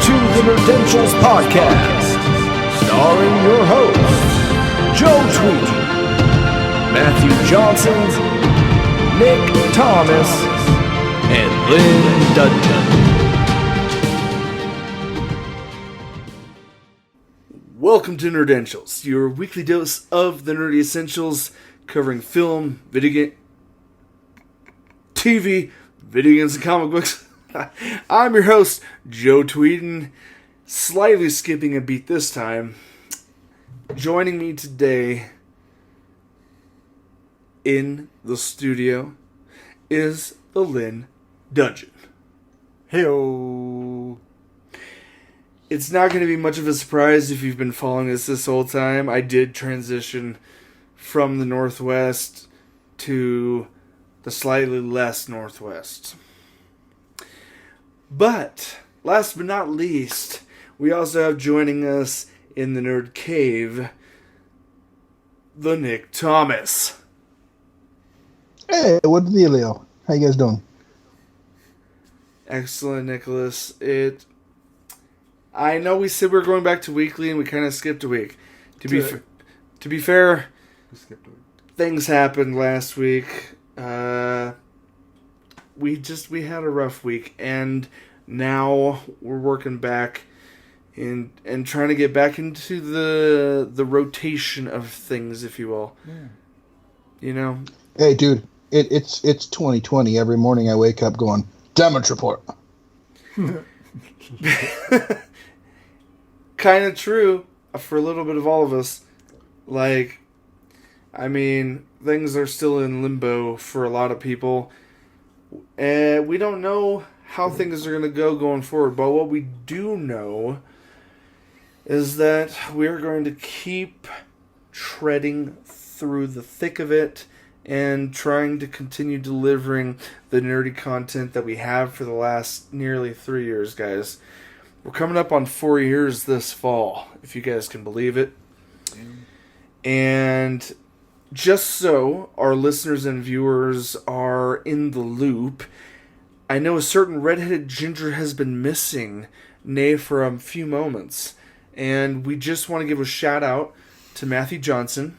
to the Nerdentials podcast, starring your hosts, Joe Tweedy, Matthew Johnson, Nick Thomas, and Lynn Dudgeon. Welcome to Nerdentials, your weekly dose of the nerdy essentials, covering film, video game, TV, video games, and comic books. I'm your host, Joe Tweeden, slightly skipping a beat this time. Joining me today in the studio is the Lynn Dudgeon. Heyo. It's not going to be much of a surprise if you've been following us this whole time. I did transition from the Northwest to the slightly less Northwest. But, last but not least, we also have joining us in the Nerd Cave, the Nick Thomas. Hey, what's the dealio? How you guys doing? Excellent, Nicholas. I know we said we were going back to weekly and we kind of skipped a week. To be fair, We skipped a week. things happened last week. We had a rough week, and now we're working back and trying to get back into the rotation of things, if you will. Yeah. You know? Hey, dude, it's 2020. Every morning I wake up going, damage report. Kind of true for a little bit of all of us. Like, I mean, things are still in limbo for a lot of people. And we don't know how things are going to go going forward. But what we do know is that we are going to keep treading through the thick of it and trying to continue delivering the nerdy content that we have for the last nearly 3 years, guys. We're coming up on 4 years this fall, if you guys can believe it. And just so our listeners and viewers are in the loop, I know a certain redheaded ginger has been missing, nay, for a few moments. And we just want to give a shout out to Matthew Johnson.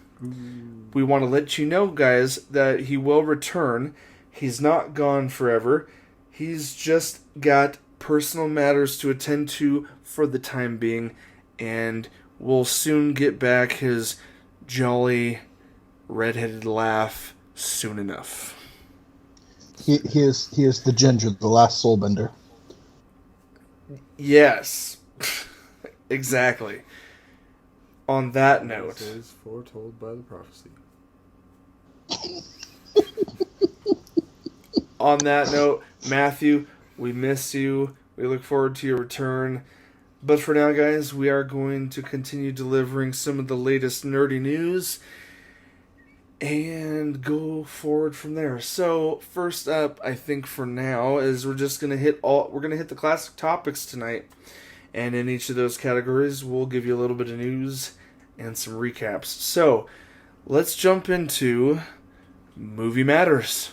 We want to let you know, guys, that he will return. He's not gone forever. He's just got personal matters to attend to for the time being, and we'll soon get back his jolly redheaded laugh soon enough. He is the ginger, the last soul bender. Yes. Exactly. On that note, This is foretold by the prophecy. on that note, Matthew, we miss you. We look forward to your return. But for now, guys, we are going to continue delivering some of the latest nerdy news and go forward from there. So, first up, I think for now, is we're gonna hit the classic topics tonight. And in each of those categories, we'll give you a little bit of news and some recaps. So, let's jump into Movie Matters.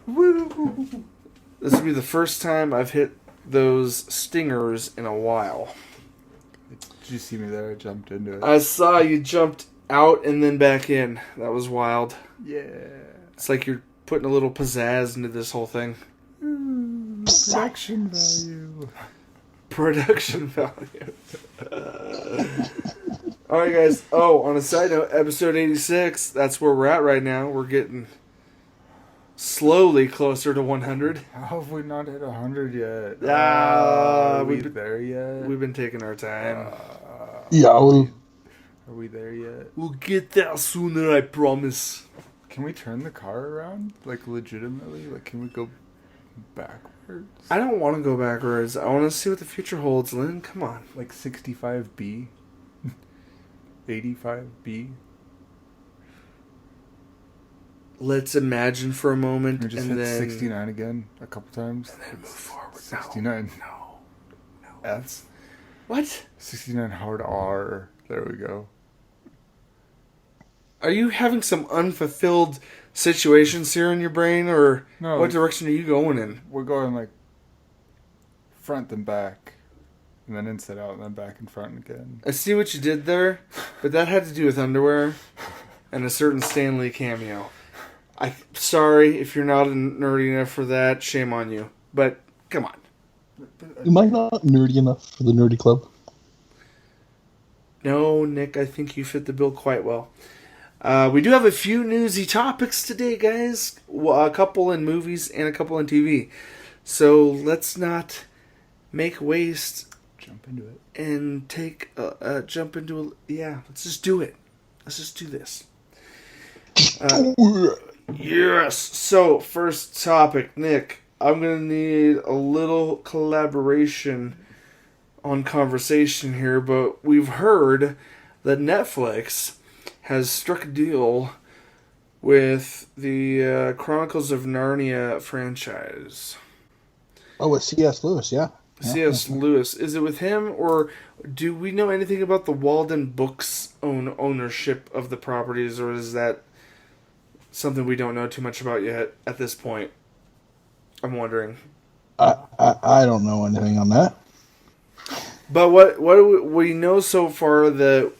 Woo! This will be the first time I've hit those stingers in a while. Did you see me there? I jumped into it. I saw you jumped out and then back in. That was wild. Yeah. It's like you're putting a little pizzazz into this whole thing. Production value. Production value. Alright, guys. Oh, on a side note, episode 86, that's where we're at right now. We're getting slowly closer to 100. How have we not hit 100 yet? Ah, are we we've there yet? We've been taking our time. Yeah, Are we there yet? We'll get there sooner, I promise. Can we turn the car around? Like, legitimately? Like, can we go backwards? I don't want to go backwards. I want to see what the future holds, Lynn. Come on. Like 65B? 85B? Let's imagine for a moment, We just and hit then 69 again a couple times. and then move forward. 69. No. That's What? 69 hard R. There we go. Are you having some unfulfilled situations here in your brain, or No. what direction are you going in? We're going like front and back, and then inside out, and then back and front again. I see what you did there, but that had to do with underwear and a certain Stan Lee cameo. I'm sorry if you're not nerdy enough for that. Shame on you. But come on. Am I not nerdy enough for the nerdy club? No, Nick, I think you fit the bill quite well. We do have a few newsy topics today, guys. A couple in movies and a couple in TV. So let's not make waste. Jump into it. And let's just do it. Let's just do this. Yes. So, first topic, Nick. I'm going to need a little collaboration on conversation here, but we've heard that Netflix has struck a deal with the Chronicles of Narnia franchise. Oh, with C.S. Lewis, yeah. C.S. Lewis. Is it with him, or do we know anything about the Walden Books ownership of the properties, or is that something we don't know too much about yet at this point? I'm wondering. I don't know anything on that. But what do we know so far that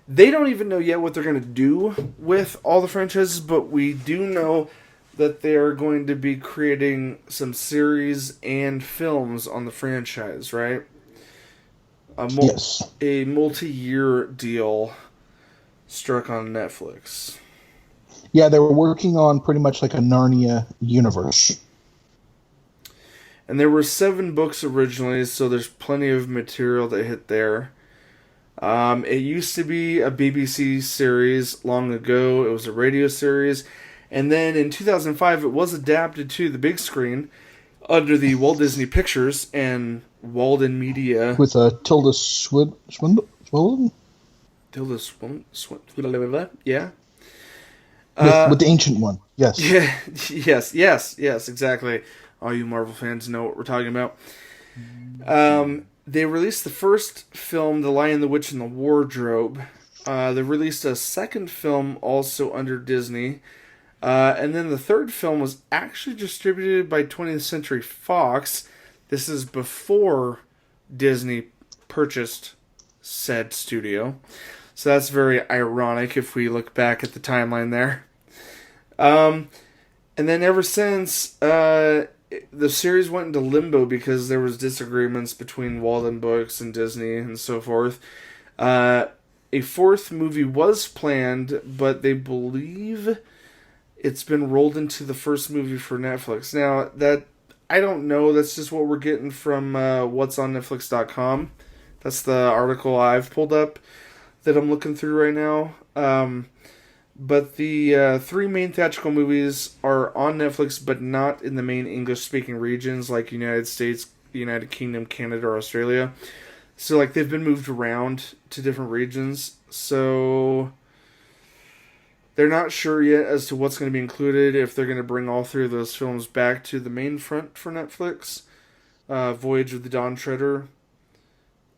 they don't even know yet what they're going to do with all the franchises, but we do know that they are going to be creating some series and films on the franchise, right? Yes. A multi-year deal struck on Netflix. Yeah, they were working on pretty much like a Narnia universe. And there were 7 books originally, so there's plenty of material that hit there. It used to be a BBC series long ago. It was a radio series. And then in 2005, it was adapted to the big screen under the Walt Disney Pictures and Walden Media. With Tilda Swinton? Tilda Swinton? Yeah. With the ancient one, yes. Yeah, yes, exactly. All you Marvel fans know what we're talking about. They released the first film, The Lion, the Witch, and the Wardrobe. They released a second film also under Disney. And then the third film was actually distributed by 20th Century Fox. This is before Disney purchased said studio. So that's very ironic if we look back at the timeline there. And then ever since, the series went into limbo because there was disagreements between Walden Books and Disney and so forth. A fourth movie was planned, but they believe it's been rolled into the first movie for Netflix. Now, that I don't know. That's just what we're getting from whatsonnetflix.com. That's the article I've pulled up that I'm looking through right now. But the 3 main theatrical movies are on Netflix, but not in the main English-speaking regions like United States, United Kingdom, Canada, or Australia. So, like, they've been moved around to different regions. So they're not sure yet as to what's going to be included, if they're going to bring all 3 of those films back to the main front for Netflix. Voyage of the Dawn Treader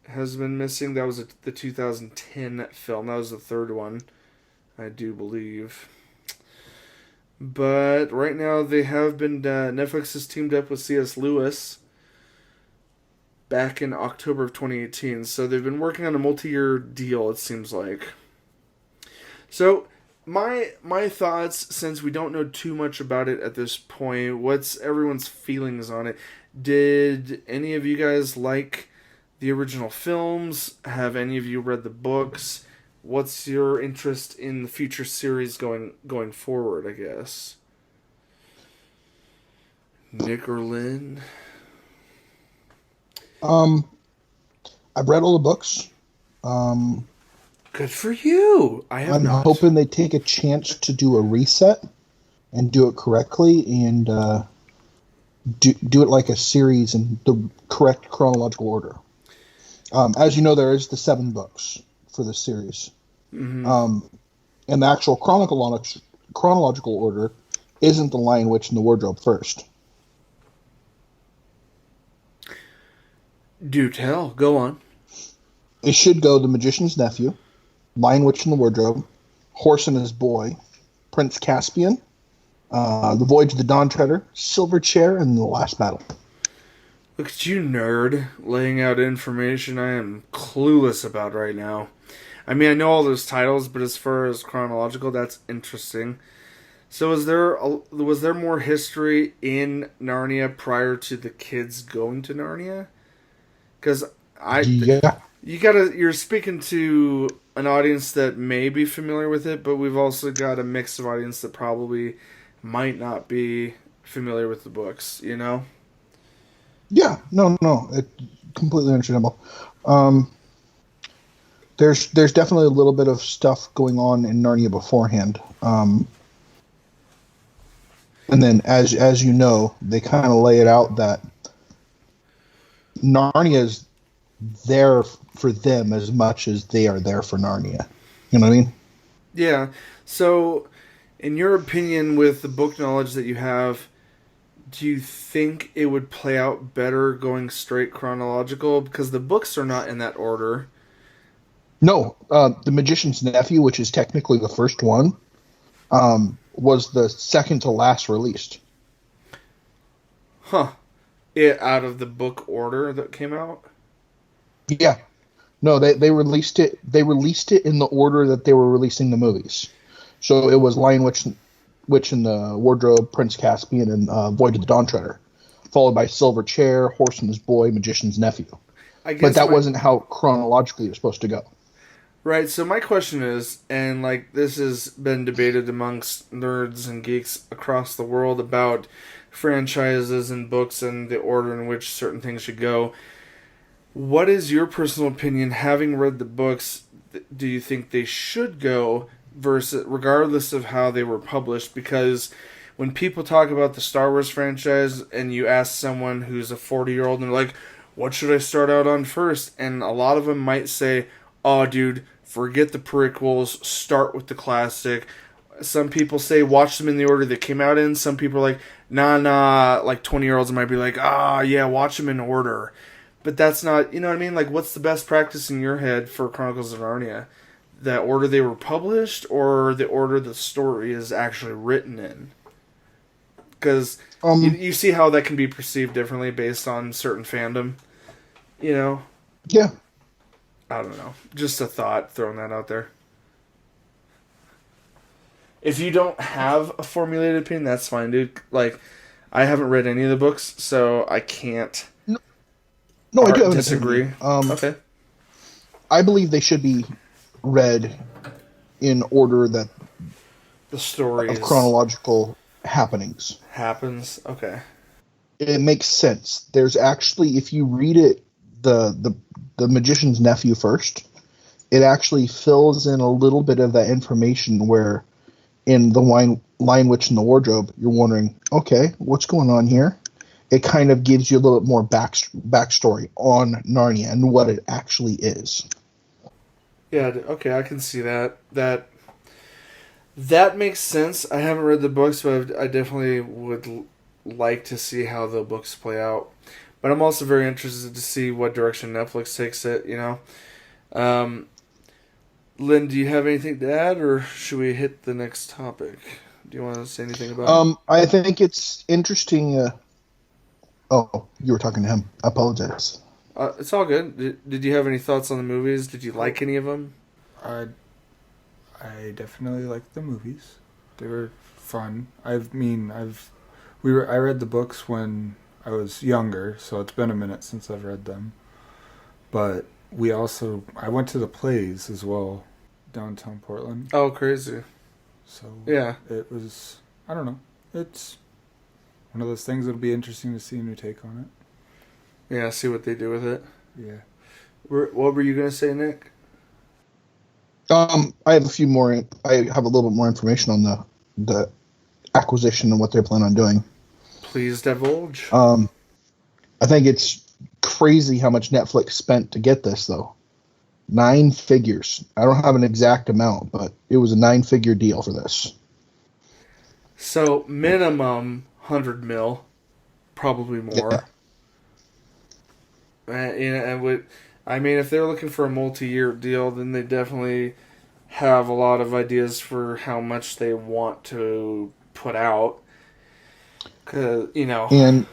has been missing. That was the 2010 film. That was the third one, I do believe. But right now they have been... Netflix has teamed up with C.S. Lewis back in October of 2018. So they've been working on a multi-year deal, it seems like. So my thoughts, since we don't know too much about it at this point, what's everyone's feelings on it? Did any of you guys like the original films? Have any of you read the books? What's your interest in the future series going forward, I guess? Nick or Lynn? I've read all the books. Good for you. I have not. I'm hoping they take a chance to do a reset and do it correctly and do it like a series in the correct chronological order. As you know, there is the 7 books for the series. Mm-hmm. And the actual chronological order isn't The Lion, Witch, and the Wardrobe first. Do tell. Go on. It should go The Magician's Nephew, Lion, Witch, and the Wardrobe, Horse and His Boy, Prince Caspian, The Voyage of the Dawn Treader, Silver Chair, and The Last Battle. Look at you, nerd, laying out information I am clueless about right now. I mean, I know all those titles, but as far as chronological, that's interesting. So was there more history in Narnia prior to the kids going to Narnia? Because Yeah. you're speaking to an audience that may be familiar with it, but we've also got a mix of audience that probably might not be familiar with the books, you know? Yeah, no, it's completely understandable. There's definitely a little bit of stuff going on in Narnia beforehand, and then as you know, they kind of lay it out that Narnia is there for them as much as they are there for Narnia. You know what I mean? Yeah. So, in your opinion, with the book knowledge that you have, do you think it would play out better going straight chronological? Because the books are not in that order. No, The Magician's Nephew, which is technically the first one, was the second to last released. Huh. It out of the book order that came out? Yeah. No, they released it. They released it in the order that they were releasing the movies. So it was Lion Witch in the Wardrobe, Prince Caspian, and Voyage of the Dawn Treader, followed by Silver Chair, Horse and His Boy, Magician's Nephew. But that wasn't how chronologically it was supposed to go. Right, so my question is, and like this has been debated amongst nerds and geeks across the world about franchises and books and the order in which certain things should go. What is your personal opinion, having read the books, do you think they should go versus regardless of how they were published? Because when people talk about the Star Wars franchise and you ask someone who's a 40-year-old and they're like, what should I start out on first? And a lot of them might say, oh dude, forget the prequels, start with the classic. Some people say watch them in the order they came out in. Some people are like, nah, like 20-year-olds might be like, yeah, watch them in order. But that's not, you know what I mean? Like, what's the best practice in your head for Chronicles of Narnia? The order they were published or the order the story is actually written in? Because you see how that can be perceived differently based on certain fandom, you know? Yeah. I don't know. Just a thought, throwing that out there. If you don't have a formulated opinion, that's fine, dude. Like, I haven't read any of the books, so I can't No, I do have disagree. Okay. I believe they should be read in order that The story of chronological happenings. happens. Okay. It makes sense. There's actually, if you read it, the Magician's Nephew first, it actually fills in a little bit of that information where in the Lion Witch in the Wardrobe, you're wondering, okay, what's going on here? It kind of gives you a little bit more backstory on Narnia and what it actually is. Yeah, okay, I can see that. That makes sense. I haven't read the books, but I definitely would like to see how the books play out. But I'm also very interested to see what direction Netflix takes it, you know. Lynn, do you have anything to add, or should we hit the next topic? Do you want to say anything about it? I think it's interesting. Oh, you were talking to him. I apologize. It's all good. Did you have any thoughts on the movies? Did you like any of them? I definitely liked the movies. They were fun. I read the books when I was younger, so it's been a minute since I've read them. But I went to the plays as well, downtown Portland. Oh, crazy. So yeah, it was, I don't know, it's one of those things that'll be interesting to see a new take on it. Yeah, see what they do with it. Yeah. What were you going to say, Nick? I have I have a little bit more information on the acquisition and what they plan on doing. Please divulge. I think it's crazy how much Netflix spent to get this, though. 9 figures. I don't have an exact amount, but it was a 9-figure deal for this. So minimum 100 mil, probably more. Yeah. And if they're looking for a multi-year deal, then they definitely have a lot of ideas for how much they want to put out. 'Cause, And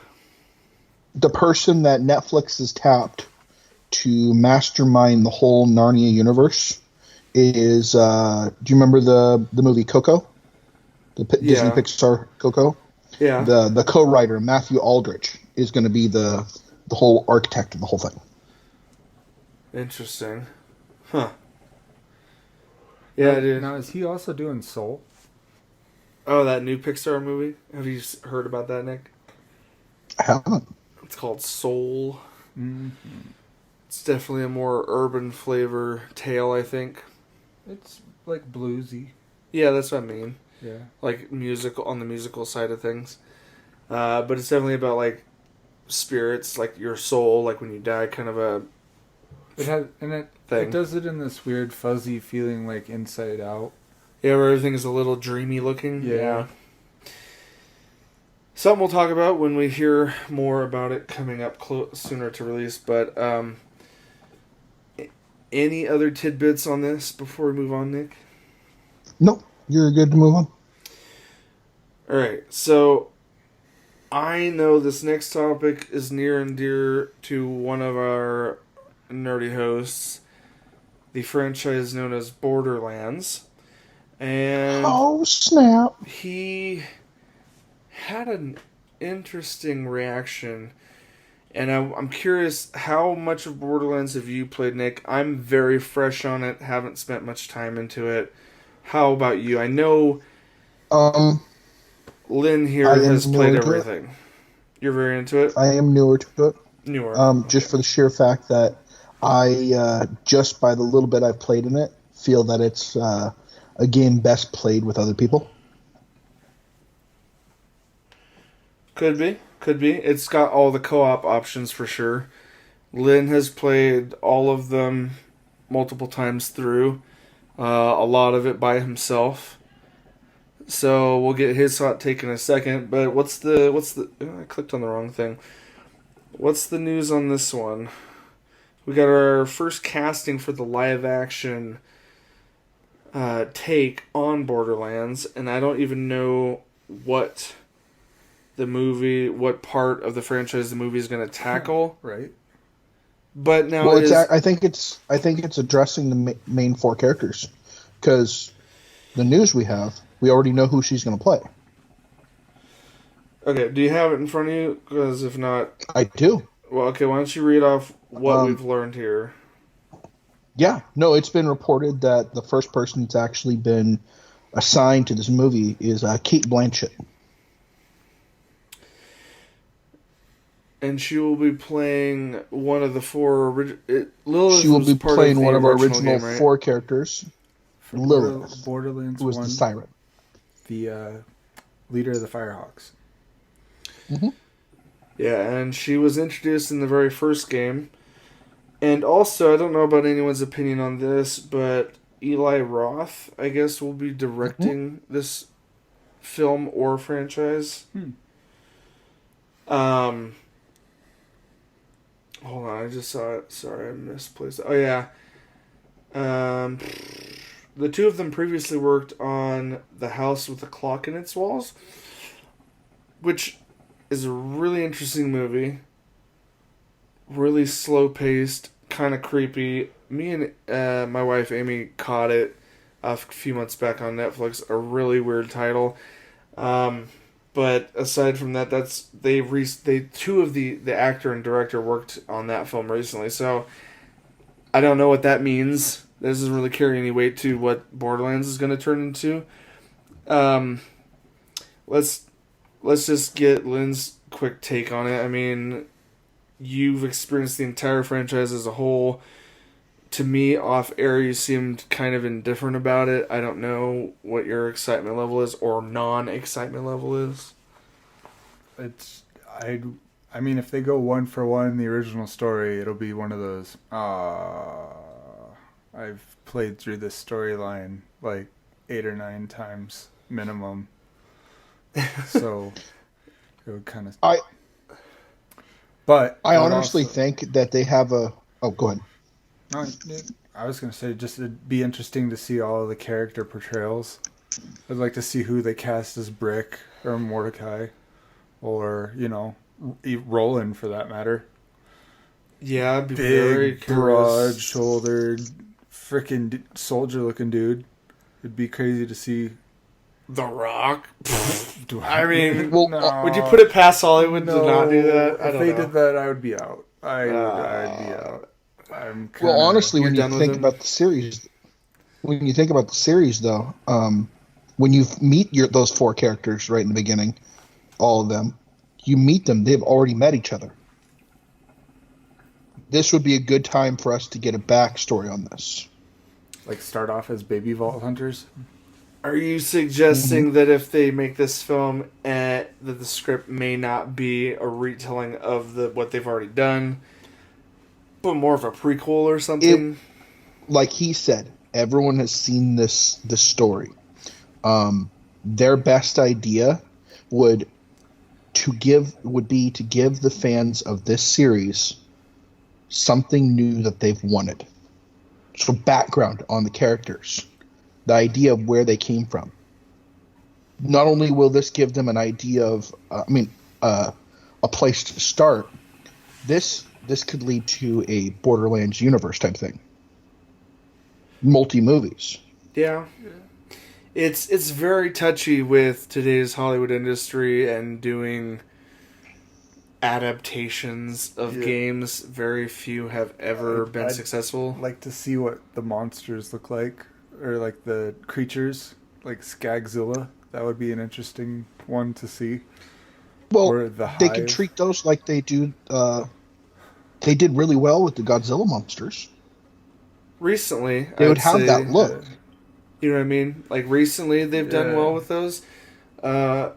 the person that Netflix has tapped to mastermind the whole Narnia universe is, do you remember the movie Coco? Disney Pixar Coco? Yeah. The co-writer, Matthew Aldrich, is going to be the whole architect of the whole thing. Interesting. Huh. Yeah, dude. Now, is he also doing Soul? Oh, that new Pixar movie? Have you heard about that, Nick? I haven't. It's called Soul. Mm-hmm. It's definitely a more urban flavor tale, I think. It's like bluesy. Yeah, that's what I mean. Yeah. Like musical, on the musical side of things. But it's definitely about like spirits, like your soul, like when you die, kind of a it does it in this weird fuzzy feeling, like Inside Out. Yeah, where everything is a little dreamy looking. Yeah. Something we'll talk about when we hear more about it coming up sooner to release. But any other tidbits on this before we move on, Nick? Nope. You're good to move on. All right. So I know this next topic is near and dear to one of our nerdy hosts, the franchise known as Borderlands. And oh, snap. He had an interesting reaction, and I'm curious, how much of Borderlands have you played, Nick? I'm very fresh on it, haven't spent much time into it. How about you? I know Lynn here has played everything. You're very into it? I am newer to it. Newer. Just for the sheer fact that I, just by the little bit I've played in it, feel that it's a game best played with other people. Could be. It's got all the co-op options for sure. Lynn has played all of them multiple times through. A lot of it by himself. So we'll get his hot take in a second. But what's the? I clicked on the wrong thing. What's the news on this one? We got our first casting for the live action take on Borderlands, and I don't even know what part of the franchise the movie is going to tackle. Right. But now, I think it's addressing the main four characters, because the news we already know who she's going to play. Okay, do you have it in front of you? Because if not, I do. Well, okay. Why don't you read off what we've learned here? Yeah, no, it's been reported that the first person that's actually been assigned to this movie is Cate Blanchett. And she will be playing one of the four. Lilith. She will be playing one of our original game, right? four characters. Lilith, Borderlands who was 1, the siren, the leader of the Firehawks. Mm-hmm. Yeah, and she was introduced in the very first game. And also, I don't know about anyone's opinion on this, but Eli Roth, I guess, will be directing this film or franchise. Hold on, I just saw it. Sorry, I misplaced it. Oh, yeah. The two of them previously worked on The House with a Clock in Its Walls, which is a really interesting movie. Really slow-paced, kind of creepy. Me and my wife, Amy, caught it a few months back on Netflix. A really weird title. But aside from that, two of the actor and director worked on that film recently. So I don't know what that means. This doesn't really carry any weight to what Borderlands is going to turn into. Let's just get Lynn's quick take on it. I mean, you've experienced the entire franchise as a whole. To me, off air, you seemed kind of indifferent about it. I don't know what your excitement level is or non-excitement level is. I mean, if they go one for one the original story, it'll be one of those. I've played through this storyline like 8 or 9 times minimum. So it would kind of. But I honestly think that they have a. Oh, go ahead. No, I was going to say, just it'd be interesting to see all of the character portrayals. I'd like to see who they cast as Brick or Mordecai or, Roland for that matter. Yeah, I'd be very Big, curious. broad-shouldered, freaking soldier-looking dude. It'd be crazy to see. The Rock. I mean, no. Would you put it past Hollywood to not do that? If they did that, I would be out. I'd be out. Well, honestly, when you done with think him? about the series, though, when you meet those 4 characters right in the beginning, all of them, you meet them, they've already met each other. This would be a good time for us to get a backstory on this. Like, start off as baby vault hunters? Are you suggesting that if they make this film, that the script may not be a retelling of what they've already done, but more of a prequel or something? Like he said, everyone has seen this story. Their best idea would be to give the fans of this series something new that they've wanted. So background on the characters, the idea of where they came from. Not only will this give them an idea of, a place to start, this could lead to a Borderlands universe type thing. Multi-movies. Yeah. It's very touchy with today's Hollywood industry and doing adaptations of games. Very few have ever been successful. I'd like to see what the monsters look like, or like the creatures, like Skagzilla. That would be an interesting one to see. Well, or the they Hive. could treat those like they do. They did really well with the Godzilla monsters. Recently, They would have that look. You know what I mean? Like recently, they've done Yeah. well with those. I'm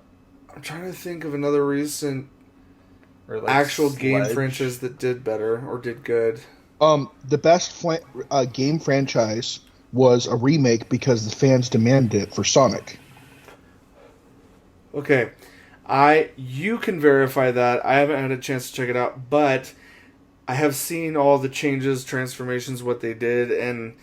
trying to think of another recent Or like actual game Sledge. franchise that did better or did good. The best game franchise was a remake because the fans demanded it for Sonic. Okay, you can verify that. I haven't had a chance to check it out, but I have seen all the changes, transformations, what they did, and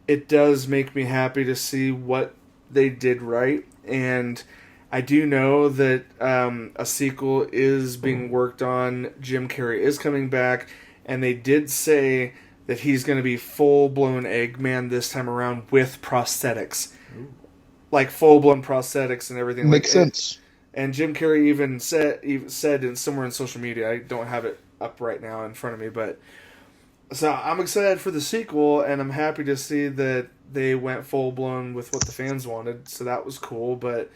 it does make me happy to see what they did right. And I do know that a sequel is being worked on. Jim Carrey is coming back, and they did say that he's going to be full-blown Eggman this time around with prosthetics. Ooh. Like full-blown prosthetics and everything. Makes sense. And Jim Carrey even said in somewhere in social media, I don't have it up right now in front of me, but so I'm excited for the sequel, and I'm happy to see that they went full-blown with what the fans wanted, so that was cool, but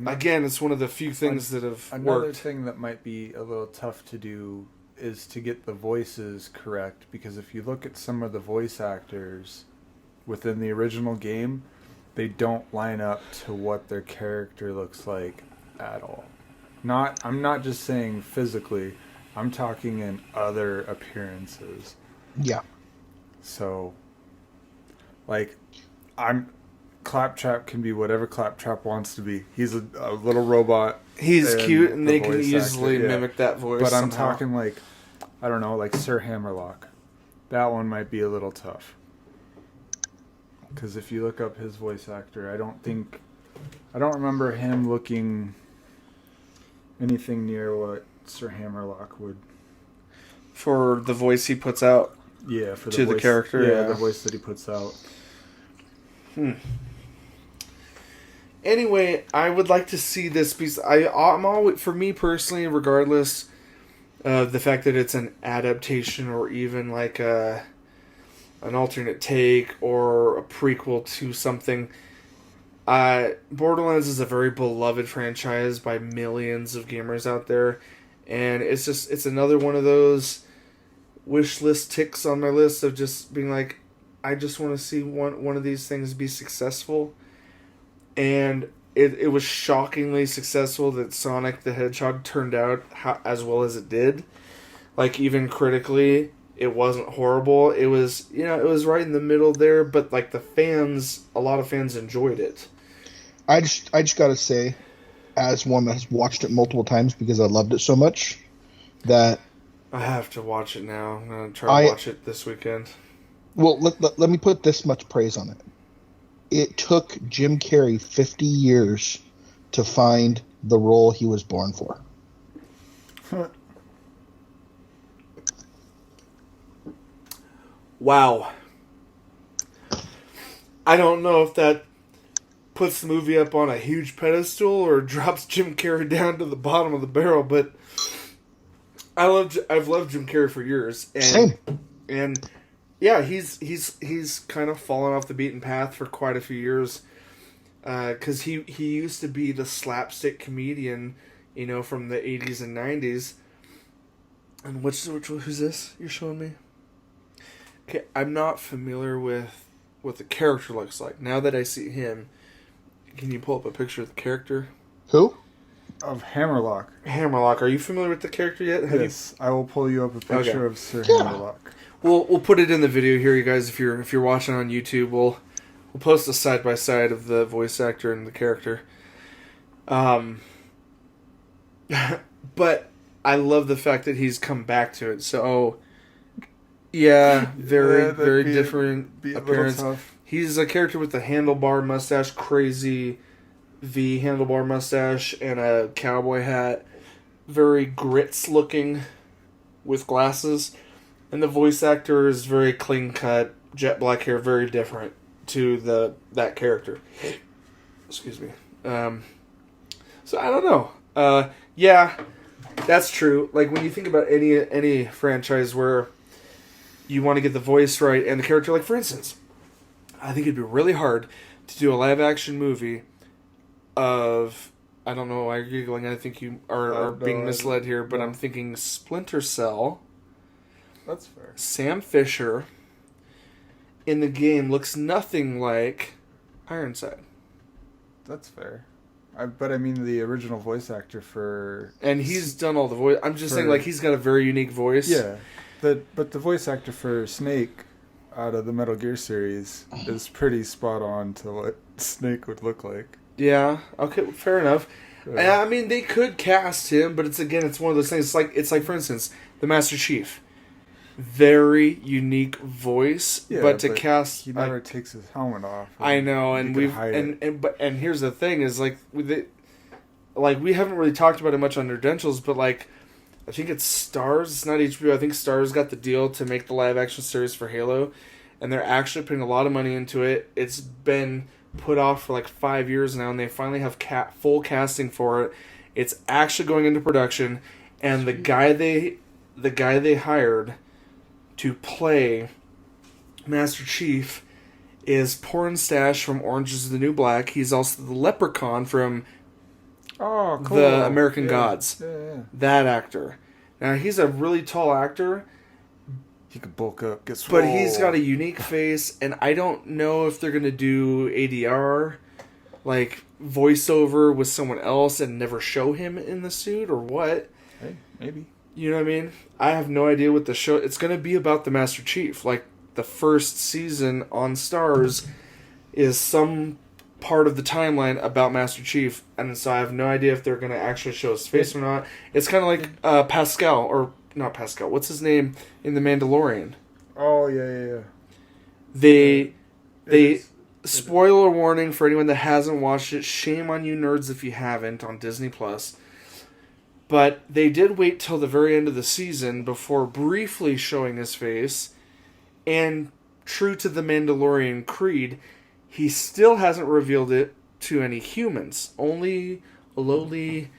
again, it's one of the few things that have Another worked. thing that might be a little tough to do is to get the voices correct, because if you look at some of the voice actors within the original game, they don't line up to what their character looks like at all. I'm not just saying physically, I'm talking in other appearances. Yeah. So, like, Claptrap can be whatever Claptrap wants to be. He's a little robot. He's cute, and the they can voice easily actor, yeah. mimic that voice. But I'm somehow. talking like, I don't know, like Sir Hammerlock. That one might be a little tough. Because if you look up his voice actor, I don't remember him looking anything near what Sir Hammerlock would. For the voice he puts out. Yeah, for To the voice, character, yeah. the voice that he puts out. Anyway, I would like to see this piece. I'm always, for me personally, regardless of the fact that it's an adaptation or even like an alternate take or a prequel to something, Borderlands is a very beloved franchise by millions of gamers out there, and it's another one of those wish list ticks on my list of just being like, I just want to see one of these things be successful. And it was shockingly successful that Sonic the Hedgehog turned out as well as it did. Like, even critically, it wasn't horrible. It was, it was right in the middle there, but like a lot of fans enjoyed it. I just gotta say, as one that has watched it multiple times because I loved it so much, that I have to watch it now. I'm going to try to watch it this weekend. Well, let me put this much praise on it. It took Jim Carrey 50 years to find the role he was born for. Wow. I don't know if that puts the movie up on a huge pedestal or drops Jim Carrey down to the bottom of the barrel, but I've loved Jim Carrey for years. And, Same. And yeah, he's kind of fallen off the beaten path for quite a few years. Because he used to be the slapstick comedian, from the 80s and 90s. And who's this you're showing me? Okay, I'm not familiar with what the character looks like. Now that I see him, can you pull up a picture of the character? Who? Of Hammerlock. Hammerlock. Are you familiar with the character yet? Yes, I will pull you up a picture of Sir Yeah. Hammerlock. We'll put it in the video here, you guys. If you're watching on YouTube, we'll post a side by side of the voice actor and the character. But I love the fact that he's come back to it. So, yeah, very different appearance. He's a character with a handlebar mustache, crazy V handlebar mustache, and a cowboy hat. Very grits looking, with glasses. And the voice actor is very clean cut, jet black hair, very different to that character. Excuse me. So I don't know. Yeah, that's true. Like when you think about any franchise where you want to get the voice right and the character, like for instance, I think it'd be really hard to do a live action movie of, I don't know why you're giggling, I think you are being misled here, but I'm thinking Splinter Cell. That's fair. Sam Fisher in the game looks nothing like Ironside. That's fair. But I mean the original voice actor for... And he's done all the voice. I'm just saying, like, he's got a very unique voice. Yeah. But the voice actor for Snake out of the Metal Gear series is pretty spot on to what Snake would look like. Yeah. Okay, fair enough. Yeah. I mean, they could cast him, but it's one of those things. It's like for instance, the Master Chief. Very unique voice, Yeah, but to cast, he never takes his helmet off. I know, and here's the thing: is like we haven't really talked about it much on Nerdentials, but like I think it's Starz. It's not HBO. I think Starz got the deal to make the live action series for Halo, and they're actually putting a lot of money into it. It's been put off for like 5 years now, and they finally have full casting for it. It's actually going into production, and the guy they hired to play Master Chief is Pornstache from Orange is the New Black. He's also the Leprechaun from the American Gods. Yeah. That actor. Now, he's a really tall actor. He could bulk up, get swole. But he's got a unique face, and I don't know if they're going to do ADR, like voiceover with someone else and never show him in the suit or what. Hey, maybe. You know what I mean? I have no idea what the show... It's going to be about the Master Chief. Like, the first season on Starz is some part of the timeline about Master Chief. And so I have no idea if they're going to actually show his face or not. It's kind of like Pascal, or not Pascal. What's his name in The Mandalorian? Oh, yeah. They spoiler warning for anyone that hasn't watched it. Shame on you nerds if you haven't on Disney+. But they did wait till the very end of the season before briefly showing his face. And true to the Mandalorian creed, he still hasn't revealed it to any humans. Only a lowly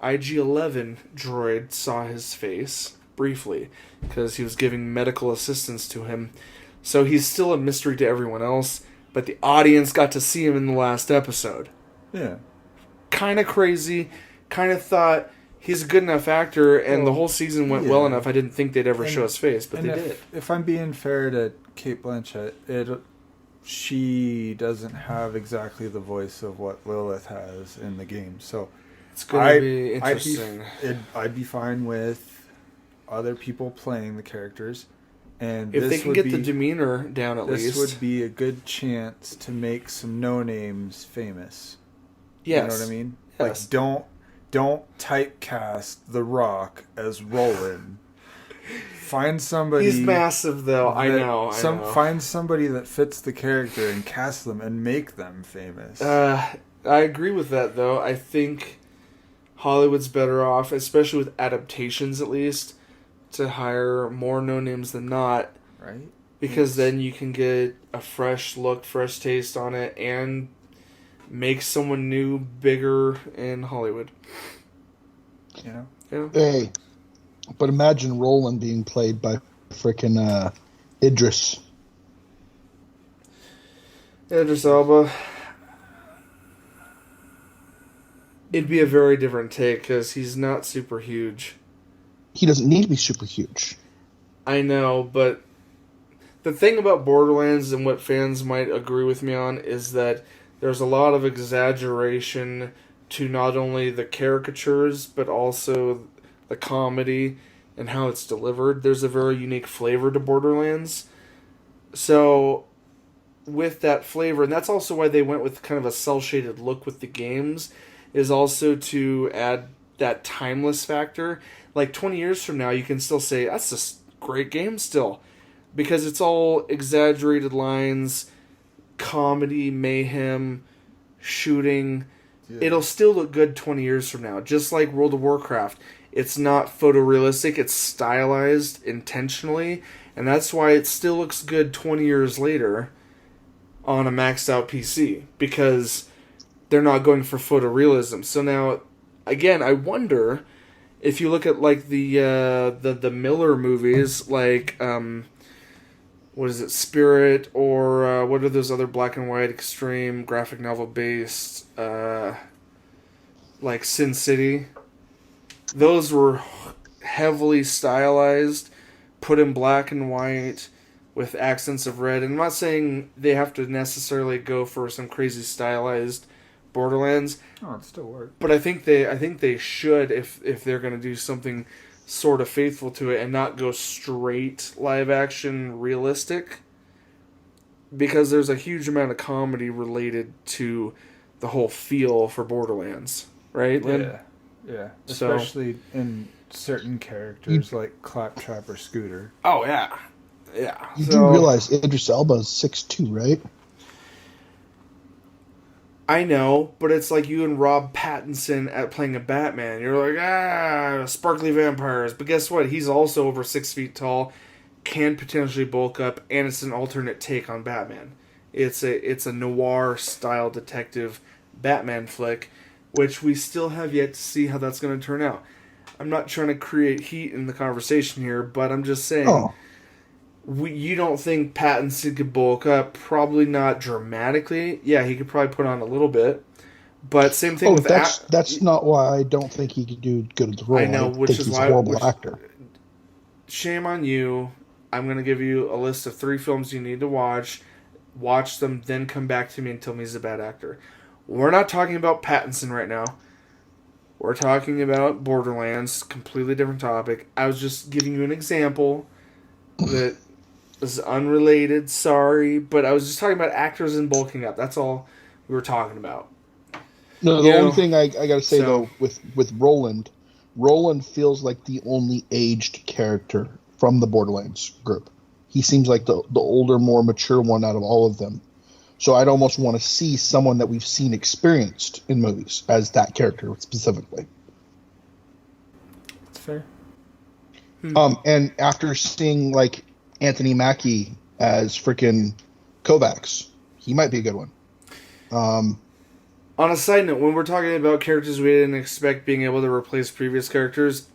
IG-11 droid saw his face briefly because he was giving medical assistance to him. So he's still a mystery to everyone else, but the audience got to see him in the last episode. Yeah. Kind of crazy. Kind of thought... He's a good enough actor, and the whole season went well enough. I didn't think they'd ever show his face, but they did. If I'm being fair to Cate Blanchett, she doesn't have exactly the voice of what Lilith has in the game. So it's going to be interesting. I'd be fine with other people playing the characters, and if they can get the demeanor down at least, this would be a good chance to make some no names famous. Yes. You know what I mean? Yes. Like don't typecast The Rock as Roland Find somebody. He's massive, though. I know. Find somebody that fits the character and cast them and make them famous. I agree with that, though. I think Hollywood's better off, especially with adaptations at least, to hire more no-names than not. Right? Because then you can get a fresh look, fresh taste on it, and make someone new bigger in Hollywood. You know? Yeah. Hey, but imagine Roland being played by frickin' Idris. Idris Elba. It'd be a very different take because he's not super huge. He doesn't need to be super huge. I know, but the thing about Borderlands and what fans might agree with me on is that there's a lot of exaggeration to not only the caricatures but also the comedy and how it's delivered. There's a very unique flavor to Borderlands. So with that flavor, and that's also why they went with kind of a cel-shaded look with the games, is also to add that timeless factor. Like 20 years from now, you can still say, that's a great game still. Because it's all exaggerated lines, comedy, mayhem, shooting. Yeah. It'll still look good 20 years from now. Just like World of Warcraft. It's not photorealistic, it's stylized intentionally. And that's why it still looks good 20 years later on a maxed out PC. Because they're not going for photorealism. So now, again, I wonder if you look at like the Miller movies, like what is it, Spirit, or what are those other black and white extreme graphic novel based, like Sin City. Those were heavily stylized, put in black and white with accents of red. And I'm not saying they have to necessarily go for some crazy stylized Borderlands. Oh, it still works. But I think they should if they're going to do something sort of faithful to it and not go straight live action realistic, because there's a huge amount of comedy related to the whole feel for Borderlands, right, Lynn? Yeah. Especially in certain characters like Claptrap or Scooter. Oh yeah. You do realize Idris Elba is 6'2", right? I know, but it's like you and Rob Pattinson at playing a Batman. You're like, sparkly vampires. But guess what? He's also over 6 feet tall, can potentially bulk up, and it's an alternate take on Batman. It's a noir-style detective Batman flick, which we still have yet to see how that's going to turn out. I'm not trying to create heat in the conversation here, but I'm just saying... Oh. You don't think Pattinson could bulk up? Probably not dramatically. Yeah, he could probably put on a little bit. But same thing with... That's not why I don't think he could do good at the role. I know, which is he's why... a horrible actor. Shame on you. I'm going to give you a list of 3 films you need to watch. Watch them, then come back to me and tell me he's a bad actor. We're not talking about Pattinson right now. We're talking about Borderlands. Completely different topic. I was just giving you an example that... This is unrelated, sorry, but I was just talking about actors and bulking up. That's all we were talking about. No, the only thing I got to say, though, with Roland feels like the only aged character from the Borderlands group. He seems like the older, more mature one out of all of them. So I'd almost want to see someone that we've seen experienced in movies as that character specifically. That's fair. And after seeing, like, Anthony Mackie as freaking Kovacs, he might be a good one. On a side note, when we're talking about characters we didn't expect being able to replace previous characters,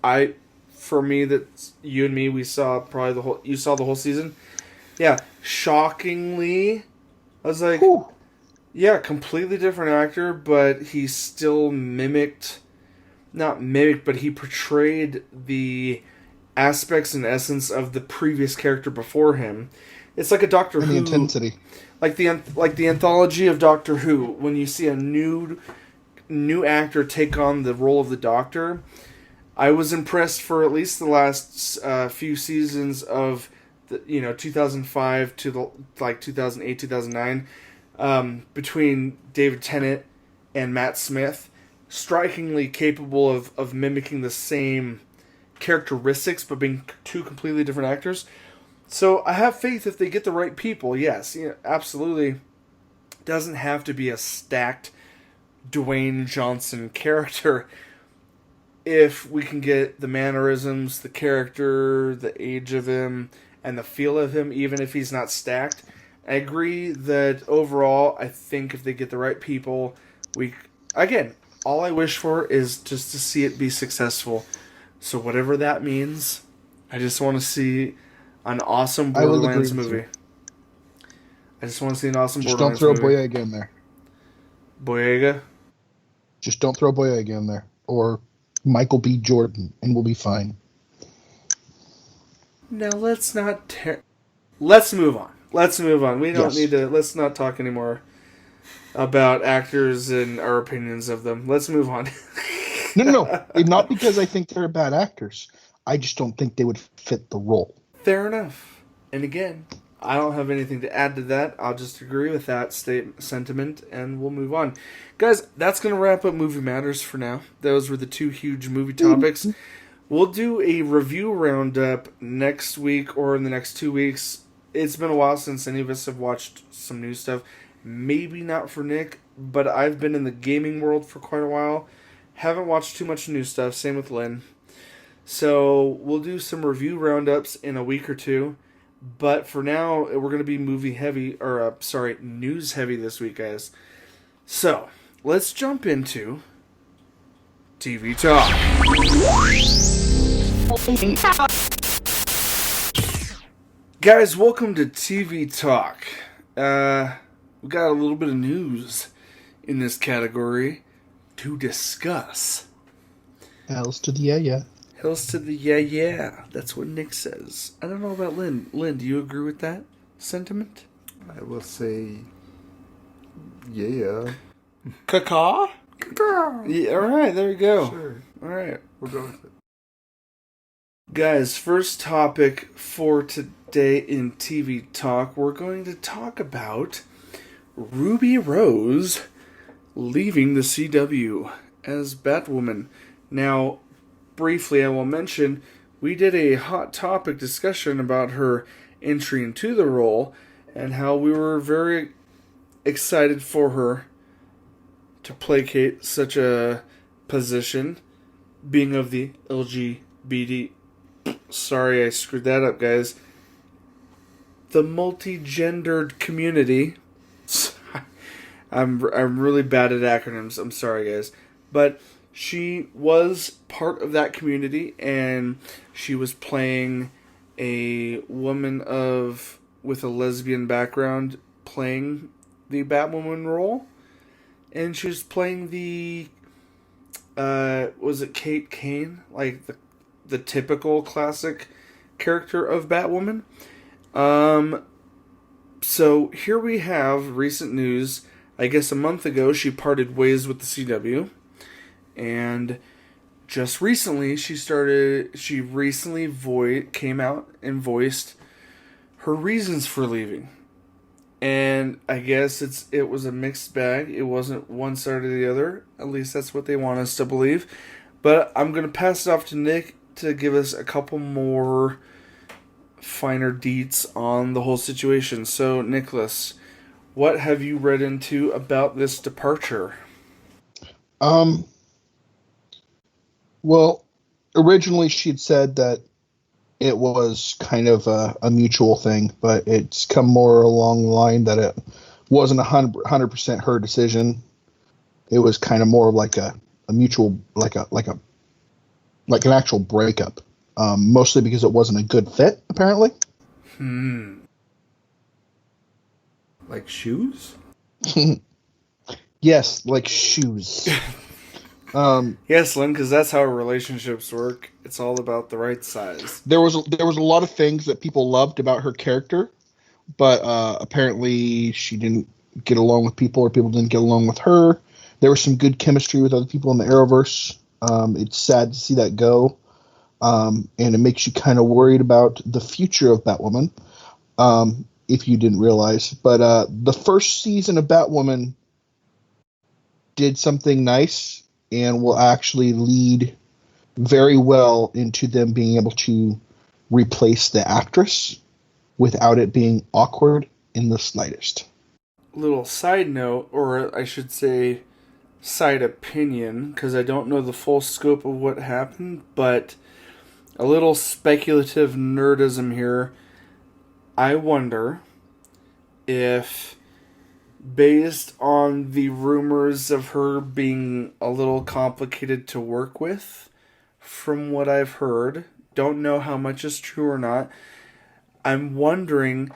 for me, that's you and me, we saw probably you saw the whole season. Yeah, shockingly, I was like, Ooh. Yeah, completely different actor, but he still but he portrayed the aspects and essence of the previous character before him. It's like a Doctor Who. The intensity. Like the anthology of Doctor Who, when you see a new actor take on the role of the Doctor, I was impressed for at least the last few seasons of 2005 to 2008, 2009, between David Tennant and Matt Smith, strikingly capable of mimicking the same characteristics, but being two completely different actors. So I have faith if they get the right people. Yes, absolutely. Doesn't have to be a stacked Dwayne Johnson character. If we can get the mannerisms, the character, the age of him, and the feel of him, even if he's not stacked, I agree that overall, I think if they get the right people, again, all I wish for is just to see it be successful. So whatever that means, I just want to see an awesome Borderlands movie. I just want to see an awesome Borderlands movie. Just don't throw Boyega in there. Boyega? Just don't throw Boyega in there. Or Michael B. Jordan, and we'll be fine. Now let's not let's move on. Let's move on. We don't need to. Let's not talk anymore about actors and our opinions of them. Let's move on. No. Not because I think they're bad actors. I just don't think they would fit the role. Fair enough. And again, I don't have anything to add to that. I'll just agree with that sentiment, and we'll move on. Guys, that's going to wrap up Movie Matters for now. Those were the two huge movie topics. We'll do a review roundup next week or in the next 2 weeks. It's been a while since any of us have watched some new stuff. Maybe not for Nick, but I've been in the gaming world for quite a while. Haven't watched too much new stuff. Same with Lynn. So we'll do some review roundups in a week or two. But for now, we're going to be news heavy this week, guys. So, let's jump into TV Talk. Guys, welcome to TV Talk. We got a little bit of news in this category to discuss. Hells to the yeah. Hills to the yeah. That's what Nick says. I don't know about Lynn. Lynn, do you agree with that sentiment? I will say, yeah. Caca? Yeah, alright, there you go. Sure. Alright. We'll go with it. Guys, first topic for today in TV Talk, we're going to talk about Ruby Rose leaving the CW as Batwoman. Now, briefly, I will mention, we did a hot topic discussion about her entry into the role and how we were very excited for her to placate such a position, being of the LGBT. Sorry, I screwed that up, guys. The multi-gendered community. I'm really bad at acronyms. I'm sorry, guys. But she was part of that community, and she was playing a woman with a lesbian background playing the Batwoman role. And she was playing the was it Kate Kane? Like the typical classic character of Batwoman. So here we have recent news. I guess a month ago she parted ways with the CW. And just recently, she recently came out and voiced her reasons for leaving. And I guess it was a mixed bag. It wasn't one side or the other. At least that's what they want us to believe. But I'm going to pass it off to Nick to give us a couple more finer deets on the whole situation. So, Nicholas, what have you read into about this departure? Well, originally she'd said that it was kind of a mutual thing, but it's come more along the line that it wasn't 100% her decision. It was kind of more like a mutual, like an actual breakup. Mostly because it wasn't a good fit, apparently. Like shoes? Yes, like shoes. Yes, Lynn, because that's how relationships work. It's all about the right size. There was a lot of things that people loved about her character, but apparently she didn't get along with people, or people didn't get along with her. There was some good chemistry with other people in the Arrowverse. It's sad to see that go, and it makes you kind of worried about the future of Batwoman, if you didn't realize. But the first season of Batwoman did something nice, and will actually lead very well into them being able to replace the actress without it being awkward in the slightest. Little side note, or I should say side opinion, because I don't know the full scope of what happened, but a little speculative nerdism here. I wonder if, based on the rumors of her being a little complicated to work with, from what I've heard, don't know how much is true or not, I'm wondering,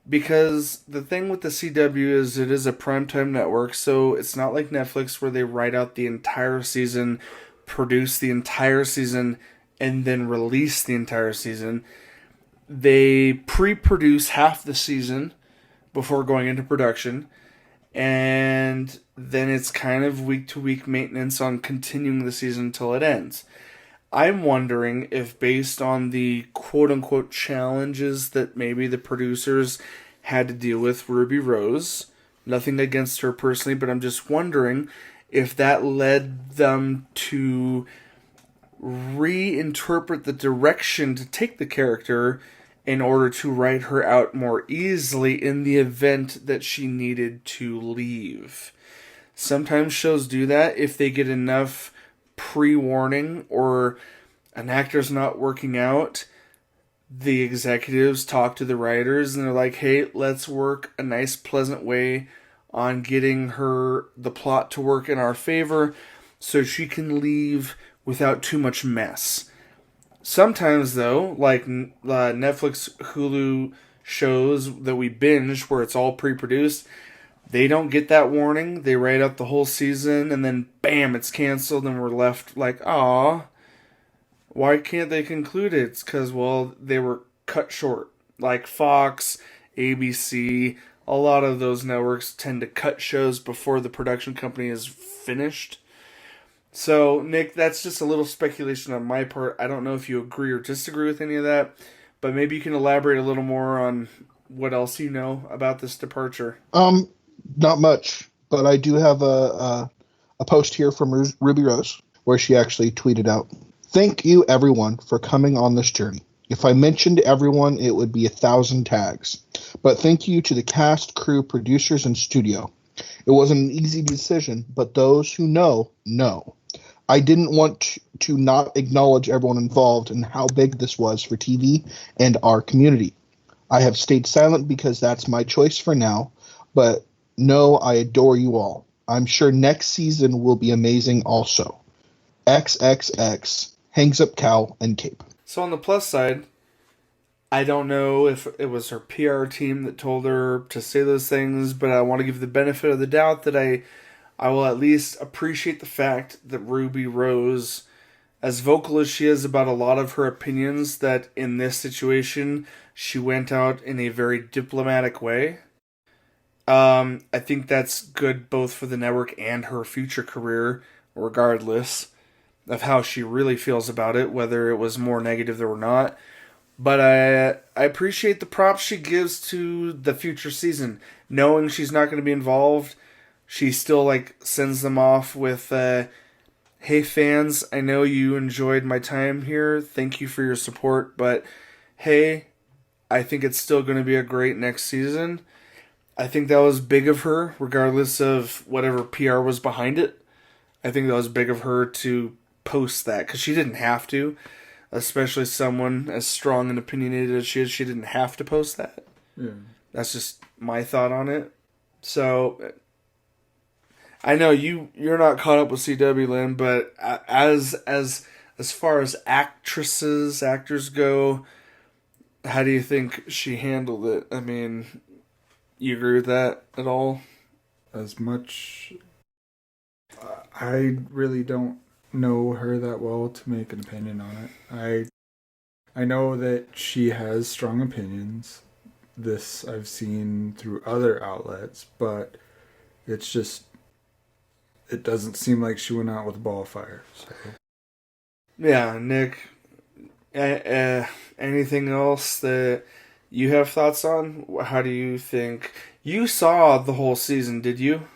because the thing with the CW is it is a primetime network, so it's not like Netflix where they write out the entire season, produce the entire season, and then release the entire season. They pre-produce half the season before going into production, and then it's kind of week-to-week maintenance on continuing the season until it ends. I'm wondering if, based on the quote-unquote challenges that maybe the producers had to deal with Ruby Rose, nothing against her personally, but I'm just wondering if that led them to reinterpret the direction to take the character in order to write her out more easily in the event that she needed to leave. Sometimes shows do that if they get enough pre-warning or an actor's not working out. The executives talk to the writers and they're like, hey, let's work a nice, pleasant way on getting the plot to work in our favor so she can leave without too much mess. Sometimes, though, like Netflix, Hulu shows that we binge where it's all pre-produced, they don't get that warning. They write out the whole season, and then bam, it's canceled, and we're left like, aw, why can't they conclude it? It's because, well, they were cut short. Like Fox, ABC, a lot of those networks tend to cut shows before the production company is finished. So, Nick, that's just a little speculation on my part. I don't know if you agree or disagree with any of that, but maybe you can elaborate a little more on what else you know about this departure. Not much, but I do have a post here from Ruby Rose where she actually tweeted out, "Thank you, everyone, for coming on this journey. If I mentioned everyone, it would be 1,000 tags. But thank you to the cast, crew, producers, and studio. It wasn't an easy decision, but those who know, know. I didn't want to not acknowledge everyone involved and how big this was for TV and our community. I have stayed silent because that's my choice for now, but no, I adore you all. I'm sure next season will be amazing also. XXX, hangs up cowl and cape." So on the plus side, I don't know if it was her PR team that told her to say those things, but I want to give the benefit of the doubt that I will at least appreciate the fact that Ruby Rose, as vocal as she is about a lot of her opinions, that in this situation, she went out in a very diplomatic way. I think that's good both for the network and her future career, regardless of how she really feels about it, whether it was more negative or not. But I appreciate the props she gives to the future season. Knowing she's not going to be involved, she still sends them off with, hey fans, I know you enjoyed my time here. Thank you for your support. But hey, I think it's still going to be a great next season. I think that was big of her, regardless of whatever PR was behind it. I think that was big of her to post that, because she didn't have to. Especially someone as strong and opinionated as she is, she didn't have to post that. Yeah. That's just my thought on it. So, I know you're not caught up with CW, Lynn, but as far as actors go, how do you think she handled it? I mean, you agree with that at all? As much... I really don't know her that well to make an opinion on it. I know that she has strong opinions. This I've seen through other outlets, but it's just, it doesn't seem like she went out with a ball of fire. So. Yeah, Nick, anything else that you have thoughts on? How do you think? You saw the whole season, did you?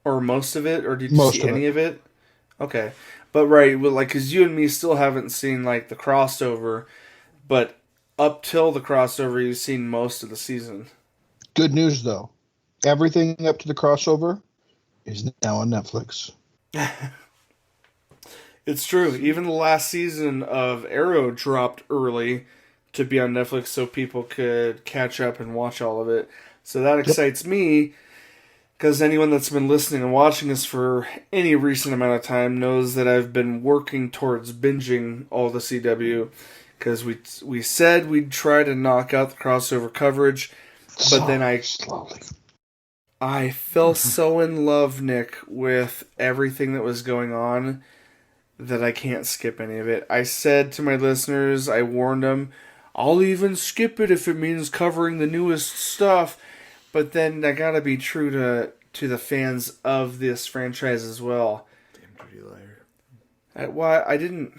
Or most of it? Or did you see any of it? Okay. But right, well, like, because you and me still haven't seen, like, the crossover, but up till the crossover, you've seen most of the season. Good news, though. Everything up to the crossover is now on Netflix. It's true. Even the last season of Arrow dropped early to be on Netflix so people could catch up and watch all of it. So that excites me, because anyone that's been listening and watching this for any recent amount of time knows that I've been working towards binging all the CW, because we said we'd try to knock out the crossover coverage, but then I fell so in love, Nick, with everything that was going on that I can't skip any of it. I said to my listeners, I warned them, I'll even skip it if it means covering the newest stuff. But then I gotta be true to the fans of this franchise as well. Damn dirty liar. I didn't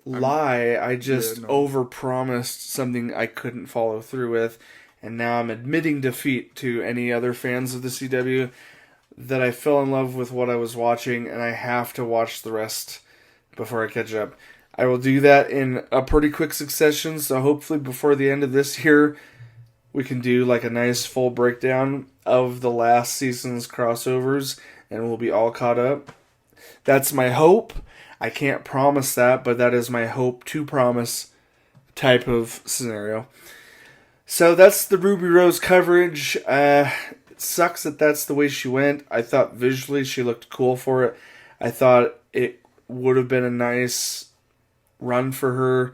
lie. I just overpromised something I couldn't follow through with. And now I'm admitting defeat to any other fans of the CW that I fell in love with what I was watching, and I have to watch the rest before I catch up. I will do that in a pretty quick succession, so hopefully before the end of this year, we can do like a nice full breakdown of the last season's crossovers, and we'll be all caught up. That's my hope. I can't promise that, but that is my hope to promise type of scenario. So that's the Ruby Rose coverage. It sucks that that's the way she went. I thought visually she looked cool for it. I thought it would have been a nice run for her.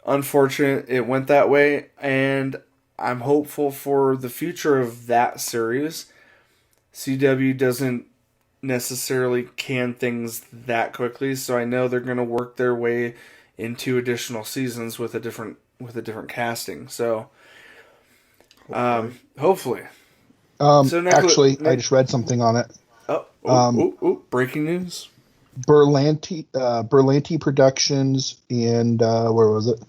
Unfortunate it went that way, and I'm hopeful for the future of that series. CW doesn't necessarily can things that quickly, so I know they're going to work their way into additional seasons with a different casting. So hopefully. So actually, I just read something on it. Breaking news. Berlanti Productions and where was it?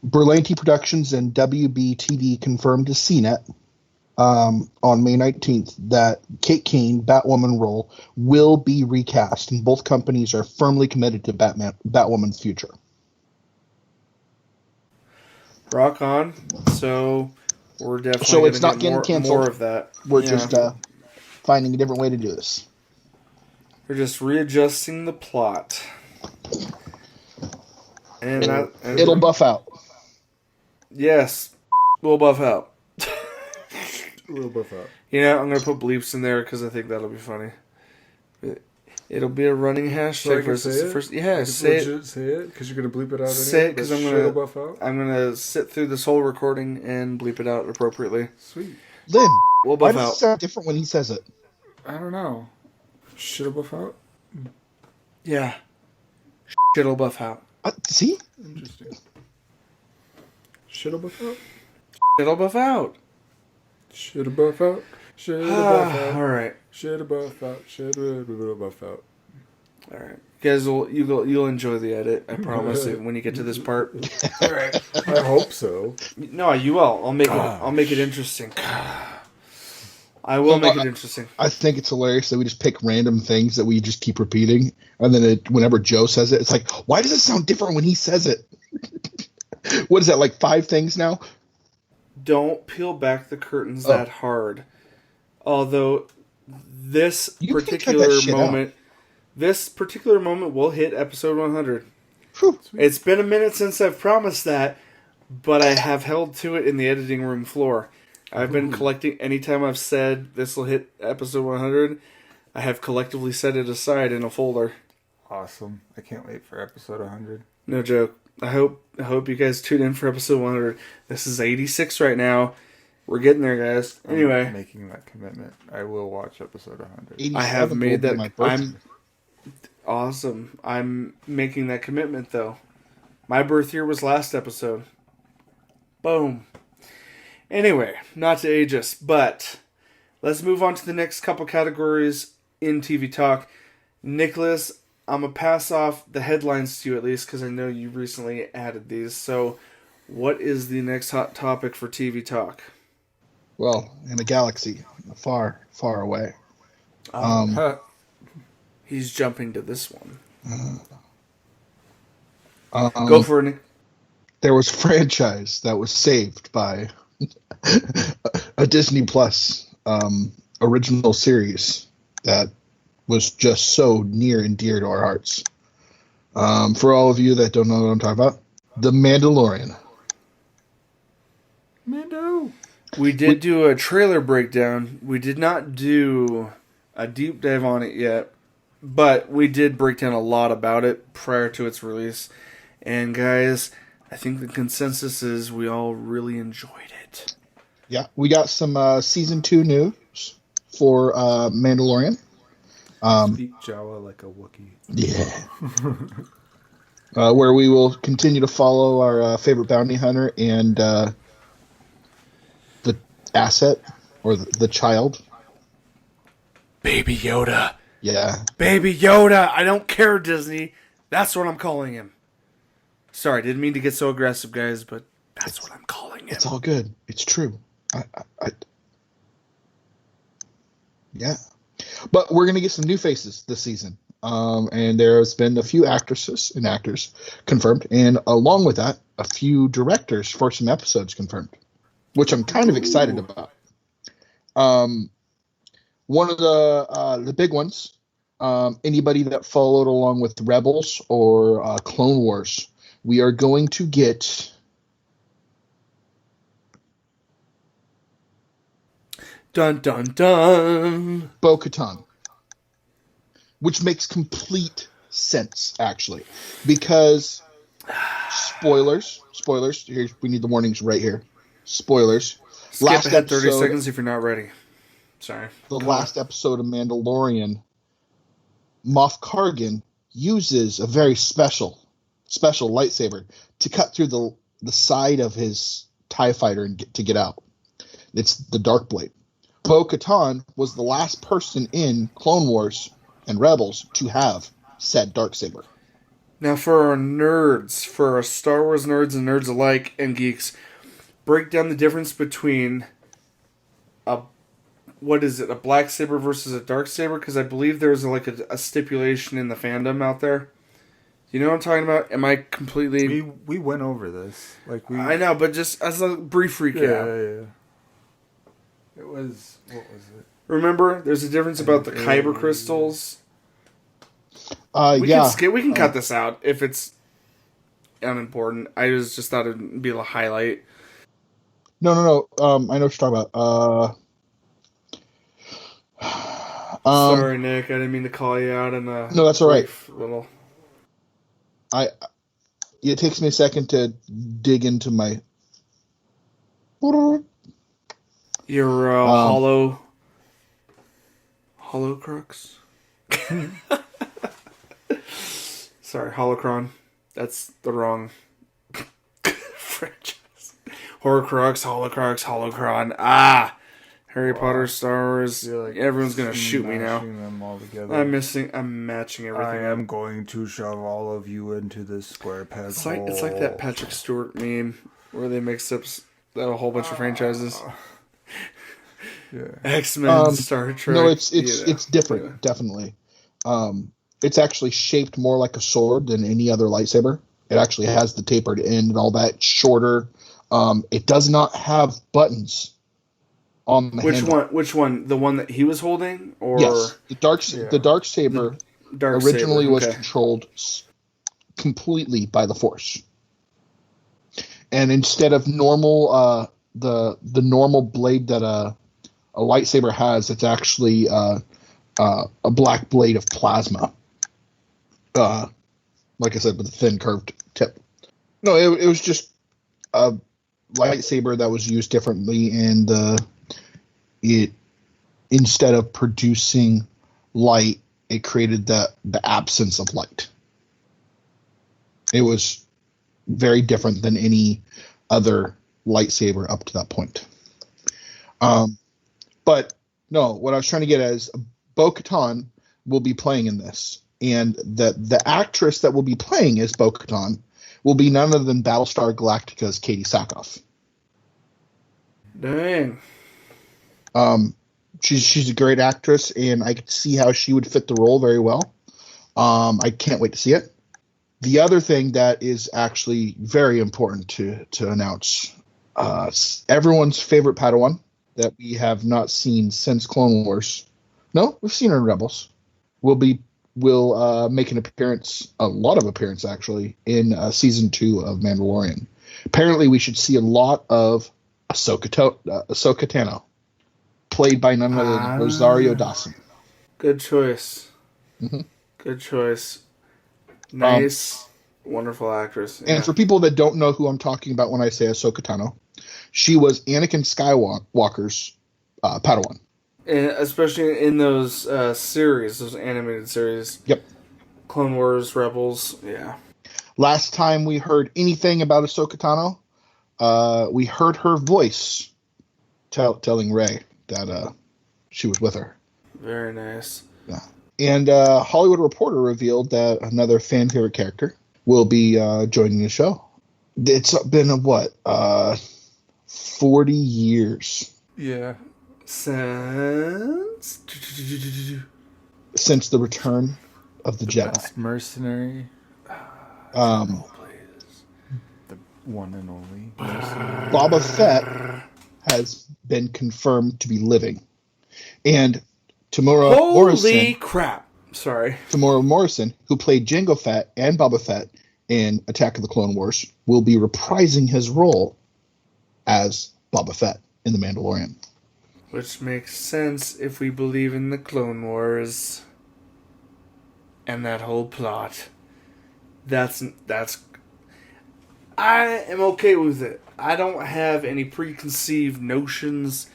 Berlanti Productions and WB-TV confirmed to CNET on May 19th that Kate Kane, Batwoman role, will be recast, and both companies are firmly committed to Batwoman's future. Rock on. So we're definitely so it's not getting canceled. More of that. We're just finding a different way to do this. We're just readjusting the plot. And it'll buff out. Yes, we'll buff out. We'll buff out. You know, I'm going to put bleeps in there because I think that'll be funny. It'll be a running hashtag. Say it, because you're going to bleep it out. Say it, because I'm going to to sit through this whole recording and bleep it out appropriately. Sweet. Lynn, we'll why buff does out. it sound different when he says it? I don't know. Shit'll buff out? Yeah. Shit'll buff out. See? Interesting. Shit'll buff out? Shit'll buff out. Shit'll buff out? Shit'll buff out. All right. Shit'll buff out. Shit'll buff out. All right. You guys, you'll enjoy the edit. I promise it when you get to this part. All right. I hope so. No, you will. I'll make it interesting. I will make it interesting. I think it's hilarious that we just pick random things that we just keep repeating, and then whenever Joe says it, it's like, why does it sound different when he says it? What is that, like 5 things now? Don't peel back the curtains that hard. Although this particular moment will hit episode 100. Whew. It's been a minute since I've promised that, but I have held to it in the editing room floor. I've been collecting, anytime I've said this will hit episode 100, I have collectively set it aside in a folder. Awesome. I can't wait for episode 100. No joke. I hope you guys tune in for episode 100. This is 86 right now. We're getting there, guys. Anyway. I'm making that commitment. I will watch episode 100. I have made that. I'm awesome. I'm making that commitment, though. My birth year was last episode. Boom. Anyway, not to age us, but let's move on to the next couple categories in TV talk. Nicholas, I'm going to pass off the headlines to you at least because I know you recently added these. So what is the next hot topic for TV talk? Well, in a galaxy far, far away. He's jumping to this one. Go for it, Nick. There was a franchise that was saved by a Disney Plus original series that was just so near and dear to our hearts. For all of you that don't know what I'm talking about, The Mandalorian. Mando. We did do a trailer breakdown. We did not do a deep dive on it yet, but we did break down a lot about it prior to its release. And guys, I think the consensus is we all really enjoyed it. Yeah, we got some season 2 news for Mandalorian. Speak Jawa like a Wookiee. Yeah. Where we will continue to follow our favorite bounty hunter and the asset, or the child. Baby Yoda. Yeah. Baby Yoda. I don't care, Disney. That's what I'm calling him. Sorry, didn't mean to get so aggressive, guys, but that's what I'm calling him. It's all good. It's true. Yeah. But we're going to get some new faces this season. And there's been a few actresses and actors confirmed. And along with that, a few directors for some episodes confirmed, which I'm kind of excited about. One of the big ones, anybody that followed along with Rebels or Clone Wars, we are going to get... Dun, dun, dun. Bo-Katan. Which makes complete sense, actually. Because, spoilers, here, we need the warnings right here. Spoilers. Skip ahead 30 seconds if you're not ready. Sorry. The last episode of Mandalorian, Moff Kargan uses a very special lightsaber to cut through the side of his TIE fighter and to get out. It's the Dark Blade. Bo-Katan was the last person in Clone Wars and Rebels to have said Darksaber. Now, for our nerds, for our Star Wars nerds and nerds alike and geeks, break down the difference between a black saber versus a dark saber, because I believe there's like a stipulation in the fandom out there. You know what I'm talking about? Am I completely... We went over this. I know, but just as a brief recap. Yeah. It was... What was it? Remember, there's a difference about the kyber crystals. We can cut this out if it's unimportant. I just thought it'd be a highlight. No. I know what you're talking about. Sorry, Nick. I didn't mean to call you out in a... No, that's all right. Little... It takes me a second to dig into my... Your Holocrux? Sorry, Holocron. That's the wrong franchise. Horcrux, Holocron. Harry Potter, Star Wars. Everyone's gonna shoot me now. Them all together. I'm matching everything. I am going to shove all of you into this square peg It's like that Patrick Stewart meme where they mix up a whole bunch of franchises. Yeah. X-Men, Star Trek. No, it's different, definitely. It's actually shaped more like a sword than any other lightsaber. It actually has the tapered end and all that. Shorter. It does not have buttons on the handle. Which one? The one that he was holding? Or... Yes. The dark saber originally was controlled completely by the Force. And instead of normal, the normal blade that a lightsaber has, it's actually a black blade of plasma. Like I said, with a thin curved tip. No, it was just a lightsaber that was used differently, and it, instead of producing light, it created the absence of light. It was very different than any other lightsaber up to that point. But no, what I was trying to get at is Bo-Katan will be playing in this, and the actress that will be playing as Bo-Katan will be none other than Battlestar Galactica's Katie Sackhoff. Dang. She's a great actress, and I could see how she would fit the role very well. I can't wait to see it. The other thing that is actually very important to announce, everyone's favorite Padawan that we have not seen since Clone Wars. No, we've seen her in Rebels. Will make an appearance, a lot of appearance actually, in season 2 of Mandalorian. Apparently, we should see a lot of Ahsoka Tano, played by none other than Rosario Dawson. Good choice. Mm-hmm. Good choice. Nice, wonderful actress. And for people that don't know who I'm talking about when I say Ahsoka Tano, she was Anakin Skywalker's Padawan. And especially in those series, those animated series. Yep. Clone Wars, Rebels, yeah. Last time we heard anything about Ahsoka Tano, we heard her voice telling Rey that she was with her. Very nice. Yeah. And Hollywood Reporter revealed that another fan favorite character will be joining the show. It's been 40 years. Yeah. Since the return of the Jedi. Best mercenary. The one and only. Boba Fett has been confirmed to be living. And Tamora Holy crap. Sorry. Tamora Morrison, who played Jango Fett and Boba Fett in Attack of the Clone Wars, will be reprising his role as Boba Fett in The Mandalorian. Which makes sense if we believe in the Clone Wars and that whole plot. That's I am okay with it. I don't have any preconceived notions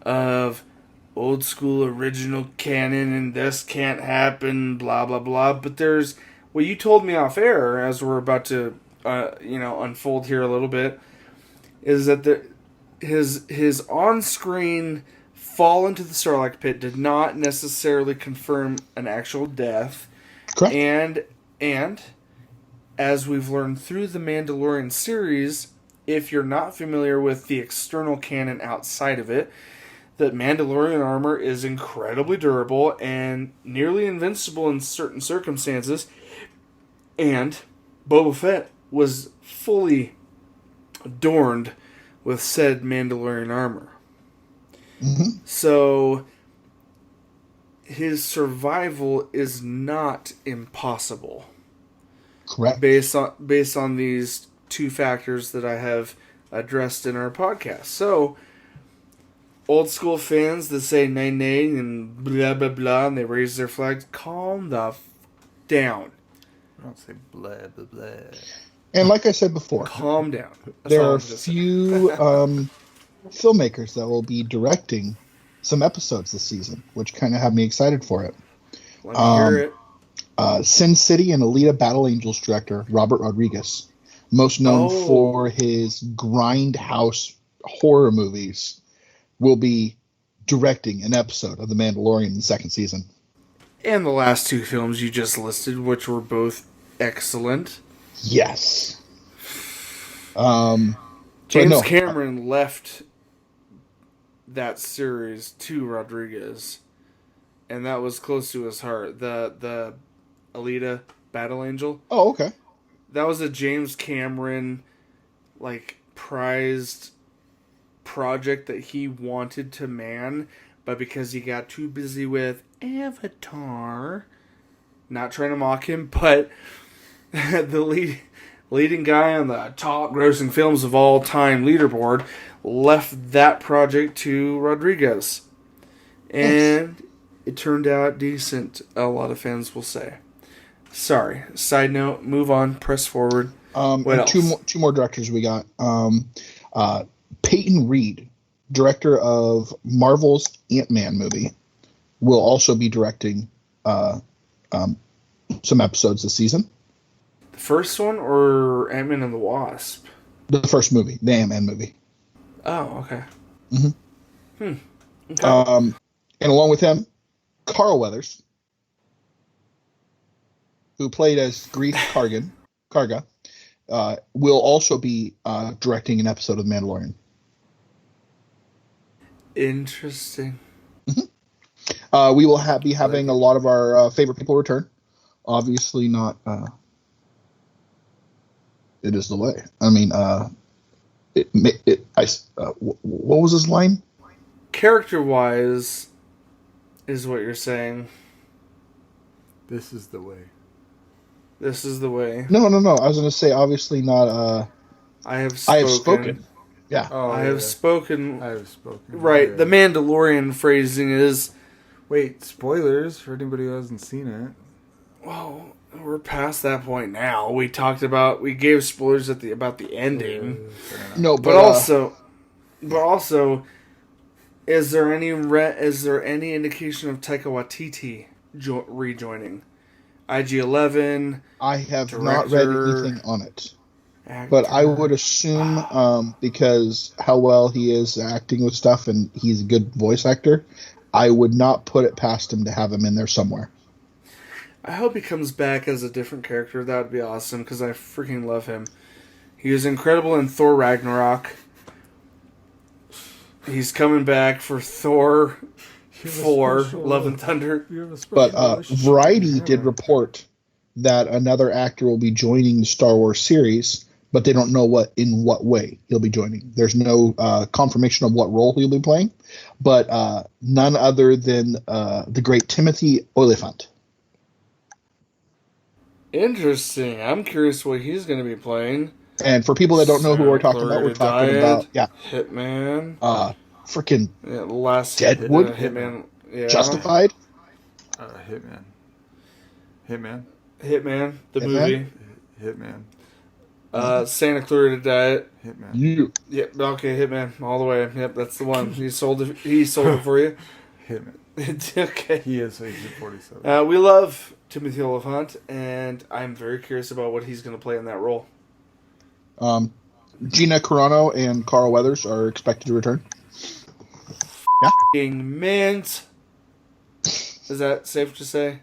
of old school original canon and this can't happen, blah blah blah. But there's what you told me off air as we're about to unfold here a little bit, is that his on-screen fall into the Sarlacc pit did not necessarily confirm an actual death. Correct. And as we've learned through the Mandalorian series, if you're not familiar with the external canon outside of it, that Mandalorian armor is incredibly durable and nearly invincible in certain circumstances, and Boba Fett was fully adorned with said Mandalorian armor. Mm-hmm. So his survival is not impossible. Correct. Based on these two factors that I have addressed in our podcast. So old school fans that say nay nay and blah blah blah and they raise their flags, calm the down. I don't say blah blah blah. And like I said before, Calm down. That's there all are I'm a just few filmmakers that will be directing some episodes this season, which kind of have me excited for it. Let me hear it. Sin City and Alita Battle Angels director Robert Rodriguez, most known for his grindhouse horror movies, will be directing an episode of The Mandalorian in the second season. And the last two films you just listed, which were both excellent. Yes. James Cameron left that series to Rodriguez, and that was close to his heart. The Alita Battle Angel. Oh, okay. That was a James Cameron prized project that he wanted to man, but because he got too busy with Avatar, not trying to mock him, but the leading guy on the top grossing films of all time leaderboard left that project to Rodriguez. And it turned out decent, a lot of fans will say. Sorry. Side note, move on, press forward. What else? Two more directors we got. Peyton Reed, director of Marvel's Ant-Man movie, will also be directing some episodes this season. The first one or Ant-Man and the Wasp? The first movie, the Ant-Man movie. Oh, okay. Mm-hmm. Okay. And along with him, Carl Weathers, who played as Greef Karga, will also be directing an episode of Mandalorian. Interesting. Mm-hmm. We will be having a lot of our favorite people return. obviously not. It is the way. I mean, what was his line? Character-wise, is what you're saying. This is the way. This is the way. No. I was going to say, obviously not. I have I have spoken. Yeah. Oh, I have spoken. I have spoken. Right. Yeah. The Mandalorian phrasing is, Wait, spoilers for anybody who hasn't seen it. well, we're past that point now. We gave spoilers about the ending. No, But also, is there any indication of Taika Waititi rejoining? IG-11. I have director, not read anything on it. Actor. But I would assume, because how well he is acting with stuff and he's a good voice actor, I would not put it past him to have him in there somewhere. I hope he comes back as a different character. That would be awesome because I freaking love him. He was incredible in Thor Ragnarok. He's coming back for Thor 4, Love and Thunder. But Variety did report that another actor will be joining the Star Wars series, but they don't know in what way he'll be joining. There's no confirmation of what role he'll be playing, but none other than the great Timothy Olyphant. Interesting. I'm curious what he's going to be playing. And for people that don't know who we're talking about, we're talking about Hitman. Freaking Last Deadwood? Hitman. Yeah. Justified. Hitman. Hitman. The Hitman? movie. Hitman. Santa Clarita Diet. Hitman. You. Yep. Okay. Hitman. All the way. Yep. That's the one. He sold it. He sold it for you. Hitman. Okay. He is Agent 47. We love Timothy Olyphant, and I'm very curious about what he's going to play in that role. Gina Carano and Carl Weathers are expected to return. Yeah. F***ing mint. Is that safe to say?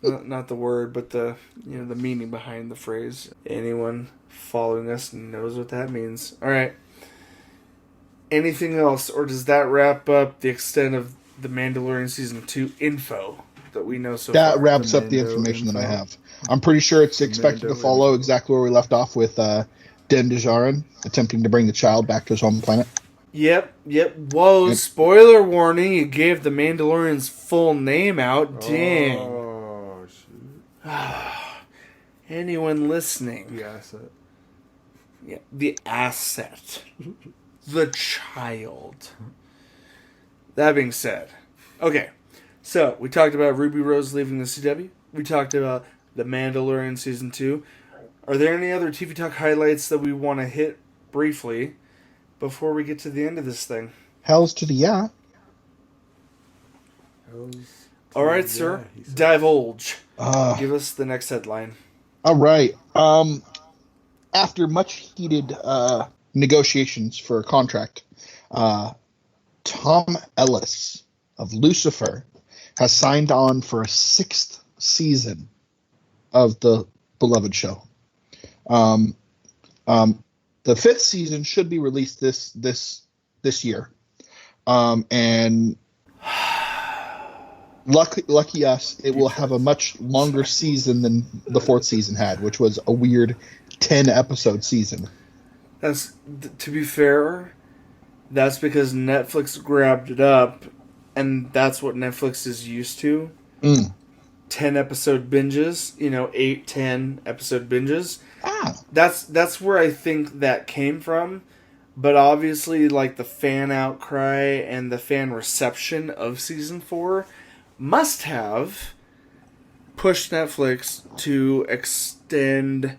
Not the word, but the meaning behind the phrase. Anyone following us knows what that means. All right. Anything else, or does that wrap up the extent of the Mandalorian Season 2 info that we know so far? That wraps up the information that I have. I'm pretty sure it's expected to follow exactly where we left off with Din Djarin attempting to bring the child back to his home planet. Yep. Whoa, spoiler warning. You gave the Mandalorian's full name out. Dang. Oh, shoot. Anyone listening? The asset. Yeah, the asset. The child. That being said, okay, so we talked about Ruby Rose leaving the CW. We talked about The Mandalorian Season 2. Are there any other TV Talk highlights that we want to hit briefly before we get to the end of this thing? Hells to the yeah. All right, sir. Divulge. Give us the next headline. All right. After much heated negotiations for a contract, Tom Ellis of Lucifer has signed on for a 6th season of the beloved show. The 5th season should be released this year, and lucky us, it will have a much longer season than the 4th season had, which was a weird 10-episode season. That's, to be fair, that's because Netflix grabbed it up, and that's what Netflix is used to. 10-episode binges, 8, 10-episode binges. That's where I think that came from. But obviously, like, the fan outcry and the fan reception of Season 4 must have pushed Netflix to extend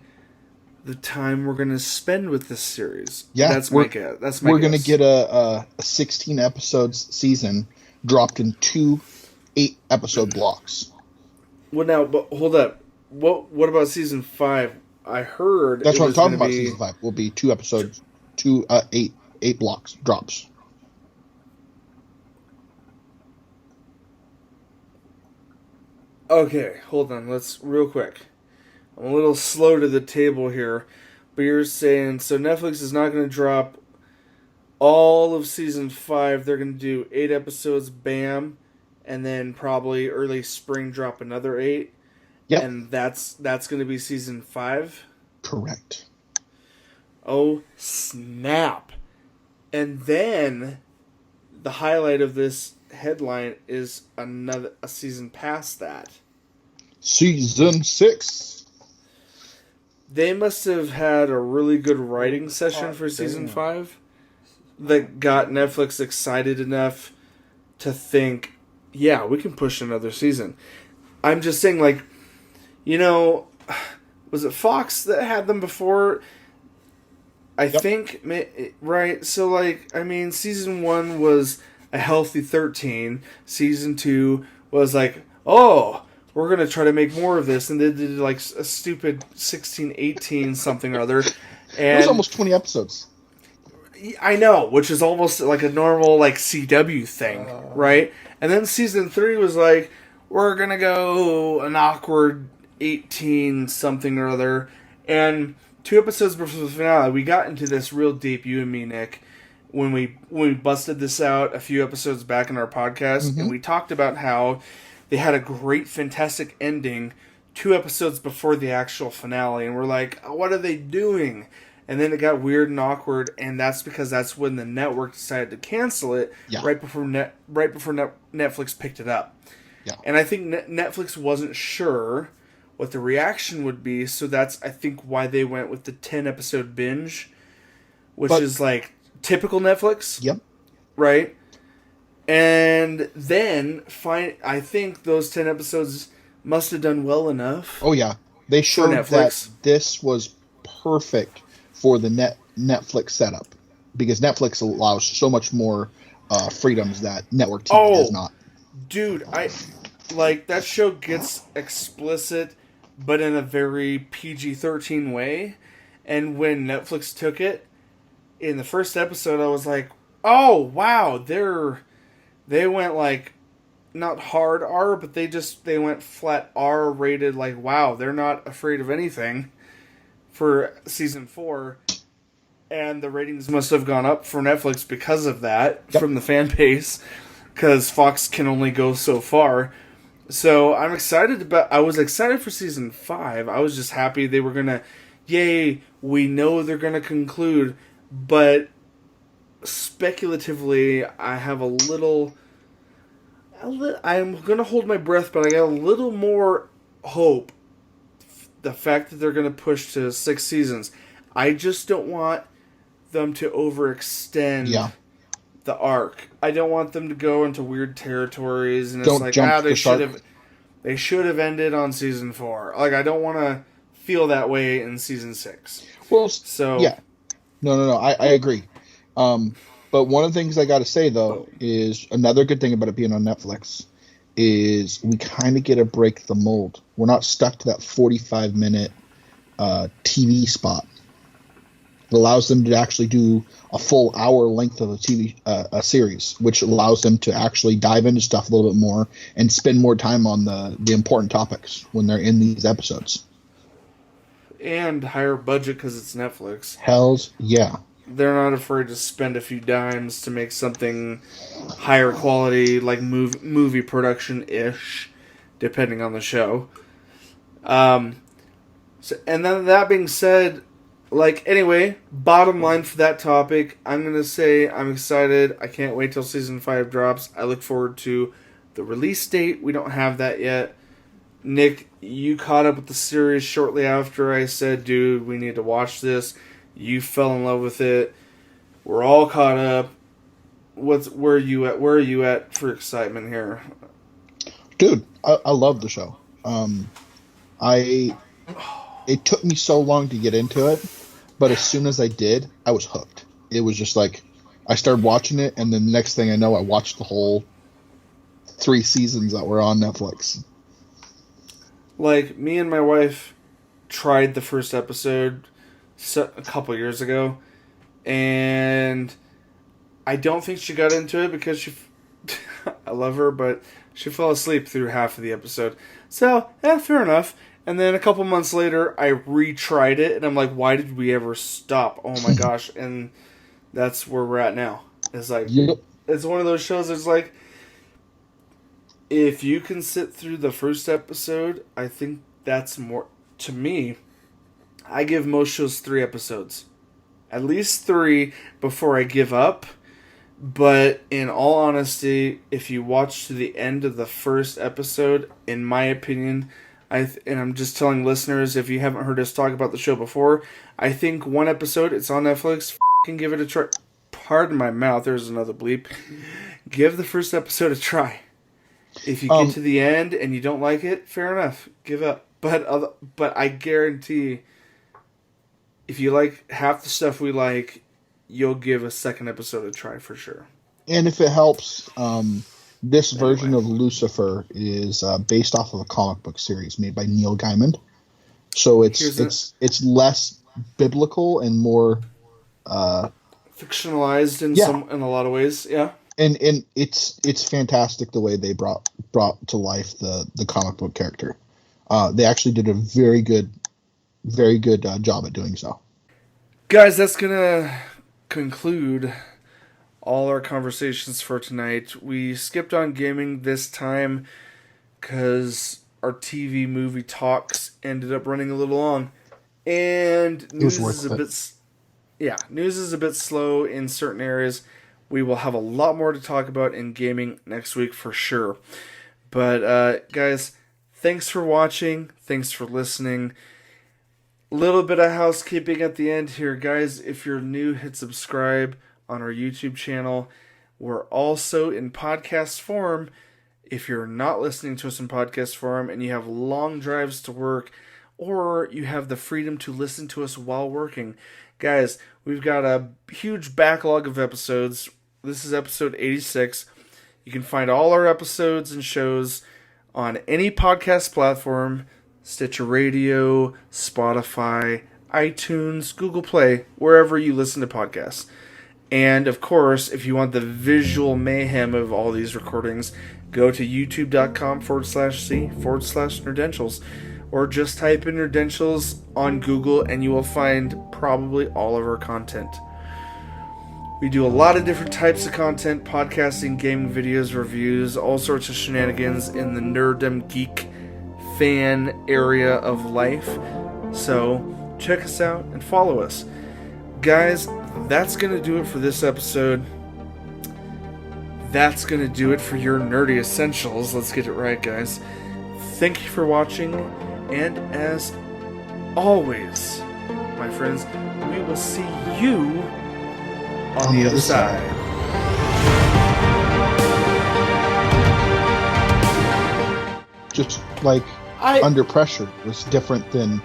the time we're going to spend with this series. Yeah, that's my guess. We're going to get a 16 episodes season dropped in 2 8-episode blocks. Well, now, but hold up. What about Season 5? I heard that's what I'm talking about. Season 5 will be 2 episodes, 8 blocks drops. Okay, hold on. Let's real quick. I'm a little slow to the table here, but you're saying so Netflix is not going to drop all of Season 5. They're going to do 8 episodes, bam, and then probably early spring drop another 8, Yep. And that's going to be season 5? Correct. Oh, snap. And then the highlight of this headline is a season past that. Season 6. They must have had a really good writing session for season 5 that got Netflix excited enough to think, yeah, we can push another season. I'm just saying, like, you know, was it Fox that had them before? I think, right? So, like, I mean, season 1 was a healthy 13. Season 2 was like, oh, we're going to try to make more of this. And they did, like, a stupid 16, 18 something or other. And It was almost 20 episodes. I know, which is almost like a normal, like, CW thing, right? And then season 3 was like, we're going to go an awkward 18 something or other. And 2 episodes before the finale, we got into this real deep, you and me, Nick, when we busted this out a few episodes back in our podcast, and we talked about how they had a great, fantastic ending 2 episodes before the actual finale, and we're like, oh, what are they doing? And then it got weird and awkward, and that's because that's when the network decided to cancel it right before Netflix picked it up. Yeah. And I think Netflix wasn't sure what the reaction would be, so that's, I think, why they went with the 10-episode binge, which is, like, typical Netflix. Yep. Right? And then, I think those 10 episodes must have done well enough. Oh, yeah. They showed that this was perfect for the Netflix setup, because Netflix allows so much more freedoms that network TV does not. Dude, that show gets explicit, but in a very PG-13 way. And when Netflix took it, in the first episode, I was like, oh, wow, they went, like, not hard R, but they went flat R rated, like, wow, they're not afraid of anything for season 4. And the ratings must have gone up for Netflix because of that, from the fan base, because Fox can only go so far. So I was excited for season 5. I was just happy they were gonna, yay, we know they're gonna conclude, but speculatively, I have I'm gonna hold my breath, but I got a little more hope. The fact that they're gonna push to 6 seasons, I just don't want them to overextend the arc. I don't want them to go into weird territories, and it's like, they should have ended on season 4. Like, I don't want to feel that way in season 6. Well, so yeah, no, I agree. But one of the things I got to say though is another good thing about it being on Netflix is we kind of get to break the mold. We're not stuck to that 45-minute TV spot. It allows them to actually do a full hour length of a TV series, which allows them to actually dive into stuff a little bit more and spend more time on the important topics when they're in these episodes. And higher budget because it's Netflix. Hells yeah. They're not afraid to spend a few dimes to make something higher quality, like movie production-ish, depending on the show. And then that being said, like, anyway, bottom line for that topic, I'm going to say I'm excited. I can't wait till season 5 drops. I look forward to the release date. We don't have that yet. Nick, you caught up with the series shortly after I said, dude, we need to watch this. You fell in love with it. We're all caught up. Where are you at? Where are you at for excitement here? Dude, I love the show. It took me so long to get into it, but as soon as I did, I was hooked. It was just like, I started watching it, and then the next thing I know, I watched the whole 3 seasons that were on Netflix. Like, me and my wife tried the first episode a couple years ago, and I don't think she got into it because I love her, but she fell asleep through half of the episode. So, fair enough. And then a couple months later, I retried it, and I'm like, why did we ever stop? Oh my gosh. And that's where we're at now. It's like, It's one of those shows that's like, if you can sit through the first episode, I think that's more, to me, I give most shows 3 episodes. At least 3 before I give up. But in all honesty, if you watch to the end of the first episode, in my opinion, and I'm just telling listeners, if you haven't heard us talk about the show before, I think 1 episode, it's on Netflix, f***ing give it a try. Pardon my mouth, there's another bleep. Give the first episode a try. If you get to the end and you don't like it, fair enough, give up. But I guarantee, if you like half the stuff we like, you'll give a second episode a try for sure. And if it helps, this version of Lucifer is based off of a comic book series made by Neil Gaiman. So it's less biblical and more fictionalized in a lot of ways. Yeah. And it's fantastic the way they brought to life the comic book character. They actually did a very good job at doing so. Guys, that's gonna conclude all our conversations for tonight. We skipped on gaming this time because our TV movie talks ended up running a little long, and news is a bit slow in certain areas. We will have a lot more to talk about in gaming next week for sure. But guys, thanks for watching. Thanks for listening. Little bit of housekeeping at the end here, guys. If you're new, hit subscribe on our YouTube channel. We're also in podcast form. If you're not listening to us in podcast form and you have long drives to work, or you have the freedom to listen to us while working, guys, we've got a huge backlog of episodes. This is episode 86. You can find all our episodes and shows on any podcast platform: Stitcher Radio, Spotify, iTunes, Google Play, wherever you listen to podcasts. And, of course, if you want the visual mayhem of all these recordings, go to youtube.com/c/Nerdentials, or just type in Nerdentials on Google and you will find probably all of our content. We do a lot of different types of content: podcasting, gaming videos, reviews, all sorts of shenanigans in the nerddom geek fan area of life. So check us out and follow us. Guys, that's going to do it for this episode. That's going to do it for your nerdy essentials. Let's get it right, guys. Thank you for watching, and as always, my friends, we will see you on the other side. Just like under pressure was different than.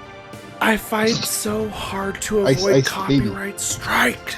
I fight so hard to avoid Ice copyright Baby. strike.